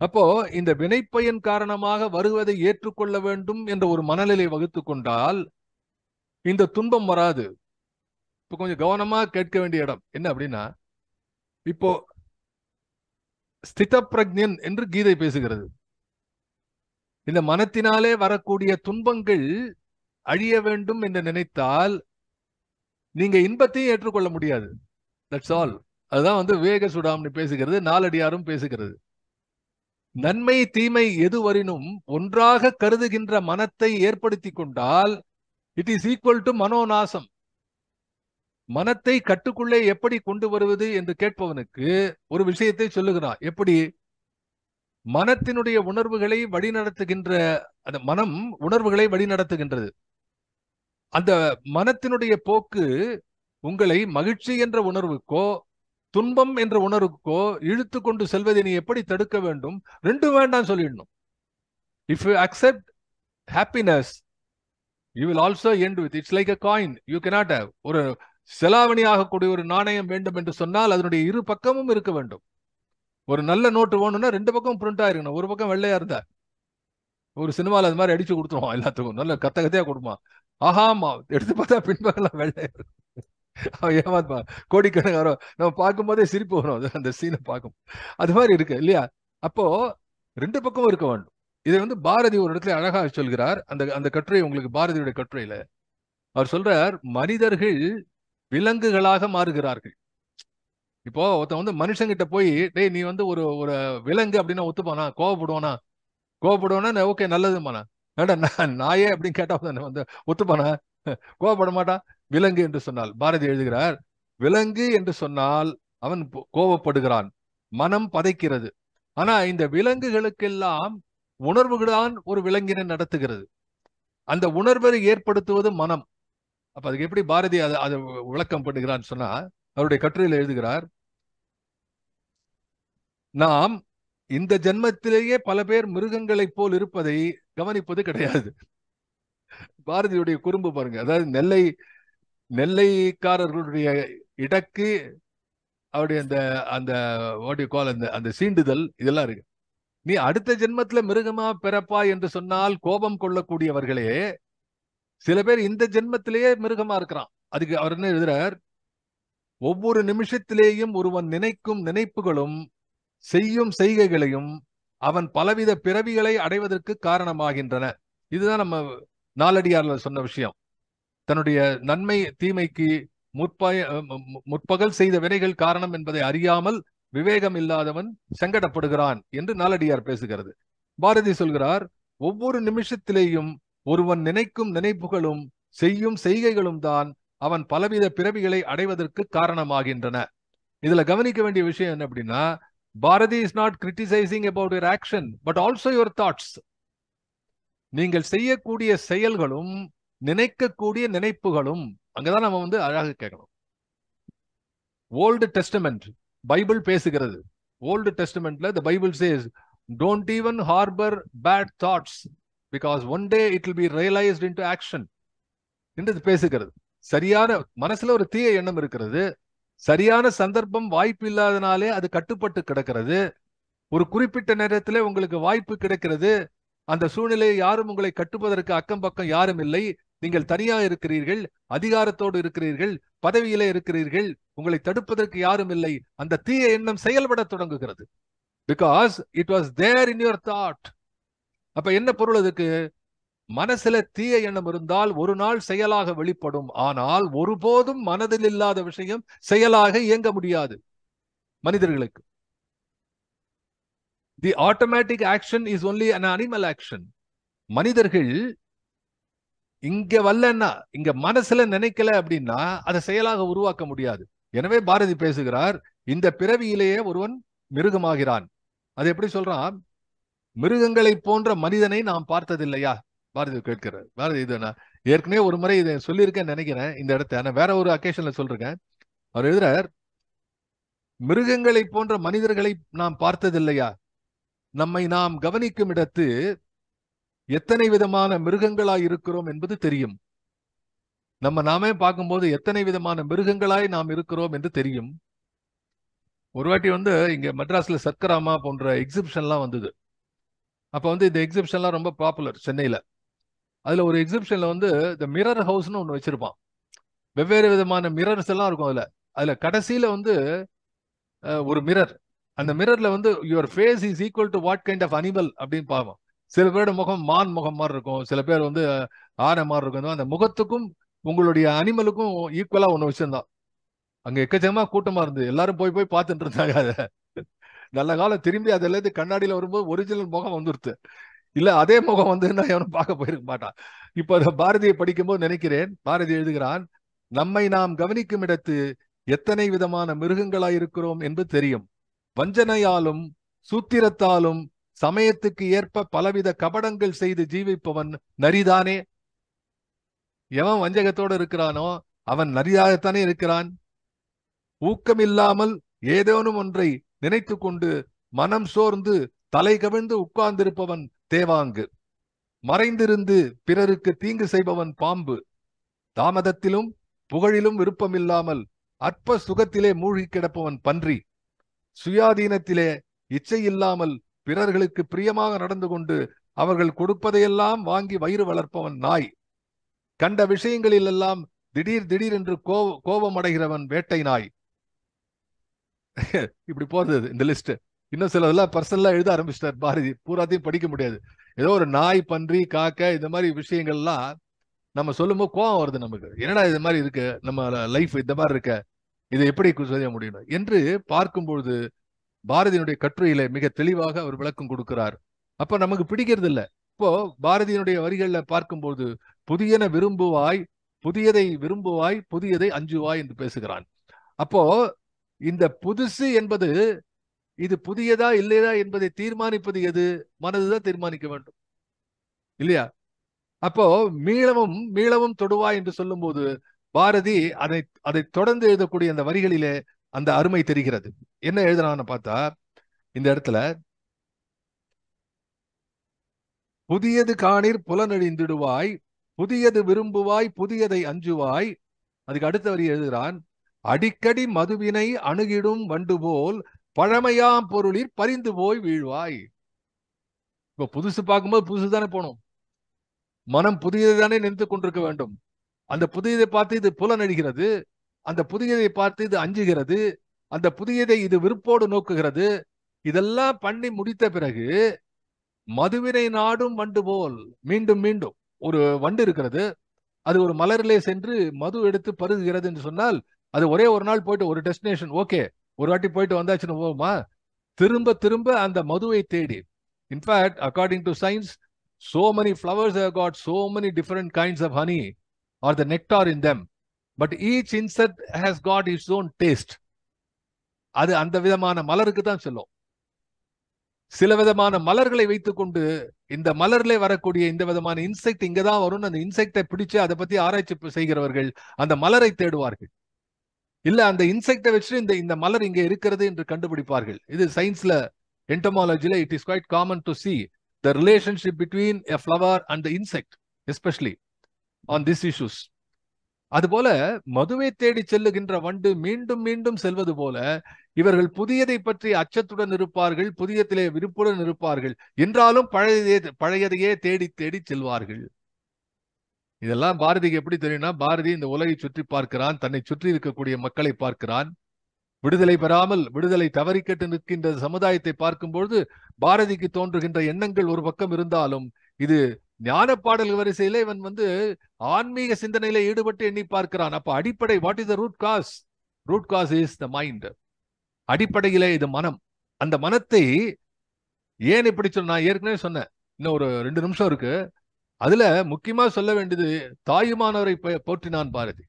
அப்போ இந்த வினைப்பயன் காரணமாக வருவதை ஏற்றுக்கொள்ள வேண்டும் என்ற ஒரு மனநிலை வகுத்து கொண்டால் இந்த துன்பம் வராது. இப்போ கொஞ்சம் கவனமா கேட்க வேண்டிய இடம் என்ன அப்படின்னா, இப்போ ஸ்தித பிரக்ஞன் என்று கீதை பேசுகிறது. இந்த மனத்தினாலே வரக்கூடிய துன்பங்கள் அழிய வேண்டும் என்று நினைத்தால் நீங்க இன்பத்தையும் ஏற்றுக்கொள்ள முடியாது. That's all. அதுதான் வந்து விவேக சுடாமணி பேசுகிறது, நாலடியாரும் பேசுகிறது. நன்மை தீமை எதுவரினும் ஒன்றாக கருதுகின்ற மனத்தை ஏற்படுத்தி கொண்டால் இட் இஸ் ஈக்குவல் டு மனோநாசம். மனத்தை கட்டுக்குள்ளே எப்படி கொண்டு வருவது என்று கேட்பவனுக்கு ஒரு விஷயத்தை சொல்லுகிறான். எப்படி? மனத்தினுடைய உணர்வுகளை வழிநடத்துகின்ற அந்த மனம் உணர்வுகளை வழிநடத்துகின்றது. அந்த மனத்தினுடைய போக்கு உங்களை மகிழ்ச்சி என்ற உணர்வுக்கோ துன்பம் என்ற உணர்வுக்கோ இழுத்து கொண்டு செல்வதை நீ எப்படி தடுக்க வேண்டும்? ரெண்டும் வேண்டாம் சொல்லிடணும். If you accept happiness you will also end with it's like a coin. You cannot have. ஒரு செலாவணி ஆகக்கூடிய ஒரு நாணயம் வேண்டும் என்று சொன்னால் அதனுடைய இரு பக்கமும் இருக்க வேண்டும். ஒரு நல்ல நோட்டு வேணும்னா 2 பக்கம் பிரிண்ட் ஆயிருக்கணும். ஒரு பக்கம் வெள்ளையா இருந்தா ஒரு சினிமாவில் அது மாதிரி அடிச்சு கொடுத்துருவான், எல்லாத்துக்கும் நல்ல கத்தையா கொடுப்பான். ஆஹாமா எடுத்து பார்த்தா பின்பகலாம் வெள்ளையா இருக்கும். அவன் ஏமாத்மா கோடிக்கணக்காரோ நம்ம பார்க்கும் போதே சிரிப்பு வரும் அந்த சீனை பார்க்கும். அது மாதிரி இருக்கு இல்லையா? அப்போ 2 பக்கமும் இருக்க வேண்டும். இதை வந்து பாரதி ஒரு இடத்துல அழகாக சொல்கிறார். அந்த கட்டுரை உங்களுக்கு பாரதியுடைய கட்டுரையில அவர் சொல்றார், மனிதர்கள் விலங்குகளாக மாறுகிறார்கள். இப்போ ஒருத்தன் வந்து மனுஷங்கிட்ட போய், டேய் நீ வந்து ஒரு ஒரு விலங்கு அப்படின்னா ஒத்துப்பானா? கோவப்படுவானா? ஓகே, நல்லதுமாண்ணா. ஏடா நாயே அப்படின்னு கேட்டா வந்து ஒத்துப்பானா? கோவப்பட மாட்டான். விலங்கு என்று சொன்னால், பாரதி எழுதுகிறார், விலங்கு என்று சொன்னால் அவன் கோவப்படுகிறான், மனம் பதைக்கிறது. ஆனா இந்த விலங்குகளுக்கெல்லாம் உணர்வுகளான் ஒரு விலங்கினை நடத்துகிறது. அந்த உணர்வை ஏற்படுத்துவது மனம். அப்ப அதுக்கு எப்படி பாரதி அதை விளக்கம் பண்ணுகிறான்னு சொன்னா, அவருடைய கட்டுரையில் எழுதுகிறார், நாம் இந்த ஜென்மத்திலேயே பல பேர் மிருகங்களைப் போல் இருப்பதை கவனிப்பது கிடையாது. பாரதியுடைய குறும்பு பாருங்க. அதாவது நெல்லைக்காரர்களுடைய இடக்கு, அவருடைய அந்த அந்த அந்த சீண்டுதல், இதெல்லாம் இருக்கு. நீ அடுத்த ஜென்மத்துல மிருகமா பிறப்பா என்று சொன்னால் கோபம் கொள்ளக்கூடியவர்களே சில பேர் இந்த ஜென்மத்திலேயே மிருகமா இருக்கிறான். அதுக்கு அவர் என்ன எழுதுறார், ஒவ்வொரு நிமிஷத்திலேயும் ஒருவன் நினைக்கும் நினைப்புகளும் செய்யும் செய்கைகளையும் அவன் பலவித பிறவிகளை அடைவதற்கு காரணமாகின்றன. இதுதான் நம்ம நாலடியார்ல சொன்ன விஷயம். தன்னுடைய நன்மை தீமைக்கு முற்பகல் செய்த வினைகள் காரணம் என்பதை அறியாமல் விவேகம் இல்லாதவன் சங்கடப்படுகிறான் என்று நாலடியார் பேசுகிறது. பாரதி சொல்கிறார், ஒவ்வொரு நிமிஷத்திலேயும் ஒருவன் நினைக்கும் நினைப்புகளும் செய்யும் செய்கைகளும் தான் அவன் பலவித பிறவிகளை அடைவதற்கு காரணமாகின்றன. இதுல கவனிக்க வேண்டிய விஷயம் என்ன அப்படின்னா, Bharathi is not criticising about your action but also your thoughts. நீங்கள் செய்யக்கூடிய செயல்களும் நினைக்கக்கூடிய நினைப்புகளும், அங்கதான் நம்ம வந்து அழகாக கேட்கணும். ஓல்டு டெஸ்டமெண்ட் பைபிள் பேசுகிறது. ஓல்டு டெஸ்டமெண்ட்ல the Bible says, don't even harbor bad thoughts because one day it will be realized into action என்று பேசுகிறது. சரியான மனசுல ஒரு தீய எண்ணம் இருக்கிறது, சரியான சந்தர்ப்பம் வாய்ப்பு இல்லாதனாலே அது கட்டுப்பட்டு கிடக்கிறது. ஒரு குறிப்பிட்ட நேரத்தில் உங்களுக்கு வாய்ப்பு கிடைக்கிறது, அந்த சூழ்நிலையை யாரும் உங்களை கட்டுப்பதற்கு அக்கம் பக்கம் யாரும் இல்லை, நீங்கள் தனியா இருக்கிறீர்கள், அதிகாரத்தோடு இருக்கிறீர்கள், பதவியிலே இருக்கிறீர்கள், உங்களை தடுப்பதற்கு யாரும் இல்லை. அந்த தீய எண்ணம் செயல்பட தொடங்குகிறது. Because it was there in your thought. அப்ப என்ன பொருள் அதுக்கு? மனசுல தீய எண்ணம் இருந்தால் ஒரு நாள் செயலாக வெளிப்படும். ஆனால் ஒருபோதும் மனதில் இல்லாத விஷயம் செயலாக இயங்க முடியாது மனிதர்களுக்கு. The automatic action is only an animal action. மனிதர்கள் இங்க வரலன்னா, இங்க மனசுல நினைக்கல அப்படின்னா அதை செயலாக உருவாக்க முடியாது. எனவே பாரதி பேசுகிறார், இந்த பிறவியிலேயே ஒருவன் மிருகமாகிறான். அது எப்படி சொல்றான்? மிருகங்களை போன்ற மனிதனை நாம் பார்த்ததில்லையா? பாரதி கேட்கிறார். பாரதி இது நான் ஏற்கனவே ஒரு முறை இதை சொல்லியிருக்கேன்னு நினைக்கிறேன் இந்த இடத்த, நான் வேற ஒரு அக்கேஷன்ல சொல்றேன். அவர் எழுதுறார், மிருகங்களை போன்ற மனிதர்களை நாம் பார்த்ததில்லையா? நம்மை நாம் கவனிக்கும் இடத்து எத்தனை விதமான மிருகங்களாய் இருக்கிறோம் என்பது தெரியும். நாமே பார்க்கும்போது எத்தனை விதமான மிருகங்களாய் நாம் இருக்கிறோம் என்று தெரியும். ஒரு வாட்டி வந்து இங்க மெட்ராஸ்ல சர்க்கராமா போன்ற எக்ஸிபிஷன்லாம் வந்தது. அப்ப வந்து இந்த எக்ஸிபிஷன்லாம் ரொம்ப பாப்புலர் சென்னையில. அதுல ஒரு எக்ஸிபிஷன்ல வந்து இந்த மிரர் ஹவுஸ்னு ஒண்ணு வச்சிருப்பான். வெவ்வேறு விதமான மிரர்ஸ் எல்லாம் இருக்கும். அதுல கடைசியில வந்து ஒரு மிரர், அந்த மிரர்ல வந்து your face is equal to what kind of animal அப்படின்னு பார்ப்போம். சில பேரோட முகம் மான் முகம் மாதிரி இருக்கும், சில பேர் வந்து ஆனை மாதிரி இருக்கும். அந்த முகத்துக்கும் உங்களுடைய அனிமலுக்கும் ஈக்குவலா ஒண்ணு வச்சிருந்தான். அங்க எக்கச்சக்கமா கூட்டமா இருந்து எல்லாரும் போய் போய் பார்த்துட்டு இருந்தாங்க. அதை நல்ல காலம் திரும்பி அதுல இருந்து கண்ணாடியில வரும்போது ஒரிஜினல் முகம் வந்துருது. இல்ல அதே முகம் வந்து நான் எவனும் பார்க்க போயிருக்க மாட்டான். இப்ப அதை பாரதியை படிக்கும்போது நினைக்கிறேன், பாரதி எழுதுகிறான், நம்மை நாம் கவனிக்கும் இடத்து எத்தனை விதமான மிருகங்களாய் இருக்கிறோம் என்பது தெரியும். வஞ்சனையாலும் சூத்திரத்தாலும் சமயத்துக்கு ஏற்ப பலவித கபடங்கள் செய்து ஜீவிப்பவன் நரிதானே. எவன் வஞ்சகத்தோடு இருக்கிறானோ அவன் நரியாகத்தானே இருக்கிறான். ஊக்கமில்லாமல் ஏதேனும் ஒன்றை நினைத்து கொண்டு மனம் சோர்ந்து தலை கவிழ்ந்து உட்கார்ந்திருப்பவன் தேவாங்கு. மறைந்திருந்து பிறருக்கு தீங்கு செய்பவன் பாம்பு. தாமதத்திலும் புகழிலும் விருப்பமில்லாமல் அற்ப சுகத்திலே மூழ்கி கிடப்பவன் பன்றி. சுயாதீனத்திலே இச்சை இல்லாமல் பிறர்களுக்கு பிரியமாக நடந்து கொண்டு அவர்கள் கொடுப்பதையெல்லாம் வாங்கி வயிறு வளர்ப்பவன் நாய். கண்ட விஷயங்களில் எல்லாம் திடீர் திடீர் என்று கோபம் அடைகிறவன் வேட்டை நாய். இப்படி போறது இந்த லிஸ்ட். இன்னும் சிலதெல்லாம் பர்சனலா எழுத ஆரம்பிச்சிட்டார் பாரதி, பூராத்தையும் படிக்க முடியாது. ஏதோ ஒரு நாய், பன்றி, காக்கை இந்த மாதிரி விஷயங்கள்லாம் நம்ம சொல்லும்போது கோவம் வருது நமக்கு. என்னடா இது மாதிரி இருக்கு, நம்ம லைஃப் இந்த மாதிரி இருக்க, இதை எப்படி செய்ய முடியும் என்று பார்க்கும்பொழுது பாரதியினுடைய கட்டுரையில மிக தெளிவாக அவர் விளக்கம் கொடுக்கிறார். அப்ப நமக்கு பிடிக்கிறது இல்ல. இப்போ பாரதியினுடைய வரிகள்ல பார்க்கும்போது புதியன விரும்புவாய், புதியதை விரும்புவாய், புதியதை அஞ்சுவாய் என்று பேசுகிறான். அப்போ இந்த புதுசு என்பது இது புதியதா இல்லையா என்பதை தீர்மானிப்பது எது? மனதுதான் தீர்மானிக்க வேண்டும் இல்லையா? அப்போ மீளவும் மீளவும் தொடுவாய் என்று சொல்லும் போது பாரதி அதை அதை தொடர்ந்து எழுதக்கூடிய அந்த வரிகளிலே அந்த அருமை தெரிகிறது. என்ன எழுதுறான்னு பார்த்தா இந்த இடத்துல புதியது காணீர் புலனழிந்திடுவாய், புதியது விரும்புவாய், புதியதை அஞ்சுவாய். அதுக்கு அடுத்த வரி எழுதுகிறான், அடிக்கடி மதுவினை அணுகிடும் வண்டு போல் பழமையாம் பொருளில் பறிந்து போய் வீழ்வாய். இப்ப புதுசு பார்க்கும்போது புதுசு தானே போகணும், மனம் புதியதை தானே நினைத்து கொண்டிருக்க வேண்டும். அந்த புதியதை பார்த்து இது புலனழிகிறது, அந்த புதியதை பார்த்து இது அஞ்சுகிறது, அந்த புதியதை இது விருப்போடு நோக்குகிறது. இதெல்லாம் பண்ணி முடித்த பிறகு மதுவினை நாடும் வண்டு போல் மீண்டும் மீண்டும் ஒரு வண்டு இருக்கிறது, அது ஒரு மலரிலே சென்று மது எடுத்து பருகுகிறது என்று சொன்னால் அது ஒரே ஒரு நாள் போயிட்டு ஒரு டெஸ்டினேஷன், ஓகே ஒரு வாட்டி போயிட்டு வந்தாச்சுன்னு போகுமா? திரும்ப திரும்ப அந்த மதுவை தேடி. In fact according to science, so many flowers have got so many different kinds of honey or the nectar in them, but each insect has got its own taste. அது அந்த விதமான மலருக்கு தான் சொல்லும். சில விதமான மலர்களை வைத்துக்கொண்டு இந்த மலர்ல வரக்கூடிய இந்த விதமான இன்செக்ட் இங்கதான் வரும், அந்த இன்செக்டை பிடிச்சு அதை பத்தி ஆராய்ச்சி செய்கிறவர்கள் அந்த மலரை தேடுவார்கள். இல்ல அந்த இன்செக்டை வச்சு இந்த மலர் இங்க இருக்கிறது என்று கண்டுபிடிப்பார்கள். இது சயின்ஸ்ல, என்டமாலஜில it is quite common to see the relationship between a flower and the insect, especially on these issues. அதுபோல மதுவை தேடி செல்லுகின்ற வண்டு மீண்டும் மீண்டும் செல்வது போல இவர்கள் புதியதை பற்றி அச்சத்துடன் இருப்பார்கள், புதியத்திலே விருப்புடன் இருப்பார்கள், என்றாலும் பழையதையே தேடி தேடி செல்வார்கள். இதெல்லாம் பாரதிக்கு எப்படி தெரியும்னா, பாரதி இந்த உலகை சுற்றி பார்க்கிறான், தன்னை சுற்றி இருக்கக்கூடிய மக்களை பார்க்கிறான். விடுதலை பெறாமல் விடுதலை தவறிக்கட்டு நிற்கின்ற சமுதாயத்தை பார்க்கும்பொழுது பாரதிக்கு தோன்றுகின்ற எண்ணங்கள் ஒரு பக்கம் இருந்தாலும் இது ஞான பாடல் வரிசையில இவன் ஆன்மீக சிந்தனையில ஈடுபட்டு எண்ணி பார்க்கிறான். அப்ப அடிப்படை, what is the root cause? Root cause is the mind. அடிப்படையிலே இது மனம். அந்த மனத்தை ஏன் இப்படி சொன்ன, நான் ஏற்கனவே சொன்னேன், இன்னும் ஒரு 2 நிமிஷம் இருக்கு. அதுல முக்கியமா சொல்ல வேண்டியது, தாயுமானவரை போற்றினான் பாரதி.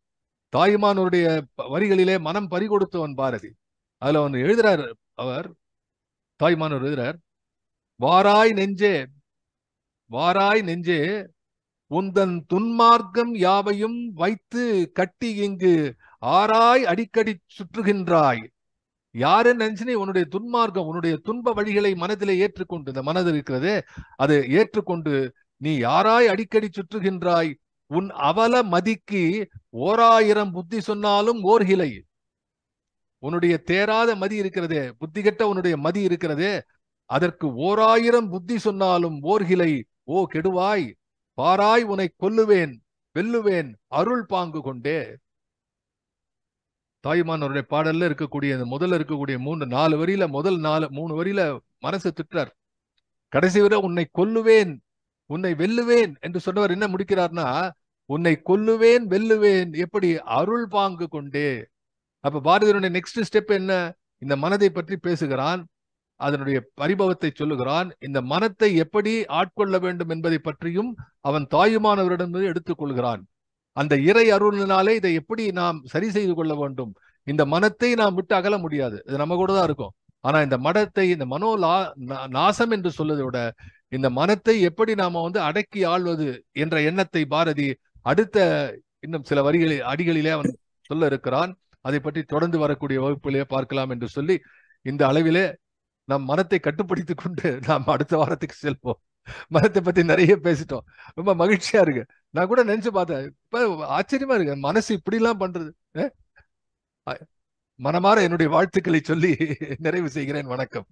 தாயுமானவருடைய வரிகளிலே மனம் பறிகொடுத்தவன் பாரதி. அதுல அவன் எழுதுறார், அவர் தாயுமானவர் எழுதுறார், வாராய் நெஞ்சே வாராய் நெஞ்சே உந்தன் துன்மார்க்கம் யாவையும் வைத்து கட்டி இங்கு ஆராய் அடிக்கடி சுற்றுகின்றாய். யாரு நினைச்சு உன்னுடைய துன்மார்க்கம், உன்னுடைய துன்ப வழிகளை மனதிலே ஏற்றுக்கொண்டு, இந்த மனது இருக்கிறதே அதை ஏற்றுக்கொண்டு நீ யாராய் அடிக்கடி சுற்றுகின்றாய். உன் அவல மதிக்கு 1000 புத்தி சொன்னாலும் ஓர்கிலை. உன்னுடைய தேராத மதி இருக்கிறதே, புத்தி கெட்ட உன்னுடைய மதி இருக்கிறதே, அதற்கு 1000 புத்தி சொன்னாலும் ஓர்கிலை. ஓ கெடுவாய், பாராய் உன்னை கொல்லுவேன் வெல்லுவேன் அருள் பாங்கு கொண்டே. தாயுமானவருடைய பாடல்ல இருக்கக்கூடிய முதல்ல இருக்கக்கூடிய 3-4 வரியில, முதல் 3 வரியில மனசு திட்டார். கடைசி வரை உன்னை கொல்லுவேன் உன்னை வெல்லுவேன் என்று சொன்னவர் என்ன முடிக்கிறார்னா, உன்னை கொல்லுவேன் வெல்லுவேன் எப்படி? அருள் பாங்கு கொண்டே. அப்ப பாரதியுடைய நெக்ஸ்ட் ஸ்டெப் என்ன? இந்த மனதை பற்றி பேசுகிறான், அதனுடைய பரிபவத்தை சொல்லுகிறான், இந்த மனத்தை எப்படி ஆட்கொள்ள வேண்டும் என்பதை பற்றியும் அவன் தாயுமானவரிடம் எடுத்துக் கொள்கிறான். அந்த இறை அருளினாலே இதை எப்படி நாம் சரி செய்து கொள்ள வேண்டும். இந்த மனத்தை நாம் விட்டு அகல முடியாது, இது நம்ம கூட தான் இருக்கும். ஆனா இந்த மனத்தை, இந்த மனோ நாசம் என்று சொல்வதை விட இந்த மனத்தை எப்படி நாம அடக்கி ஆள்வது என்ற எண்ணத்தை பாரதி அடுத்த இன்னும் சில அடிகளிலே அவன் சொல்ல இருக்கிறான். அதை பற்றி தொடர்ந்து வரக்கூடிய வகுப்பிலே பார்க்கலாம் என்று சொல்லி இந்த அளவிலே நம் மனத்தை கட்டுப்படுத்திக் கொண்டு நாம் அடுத்த வாரத்துக்கு செல்வோம். மனத்தை பத்தி நிறைய பேசிட்டோம், ரொம்ப மகிழ்ச்சியா இருக்கு. நான் கூட நினைச்சு பார்த்தேன், இப்ப ஆச்சரியமா இருக்கு, மனசு இப்படி எல்லாம் பண்றது. மனமாற என்னுடைய வாழ்த்துக்களை சொல்லி நிறைவு செய்கிறேன். வணக்கம்.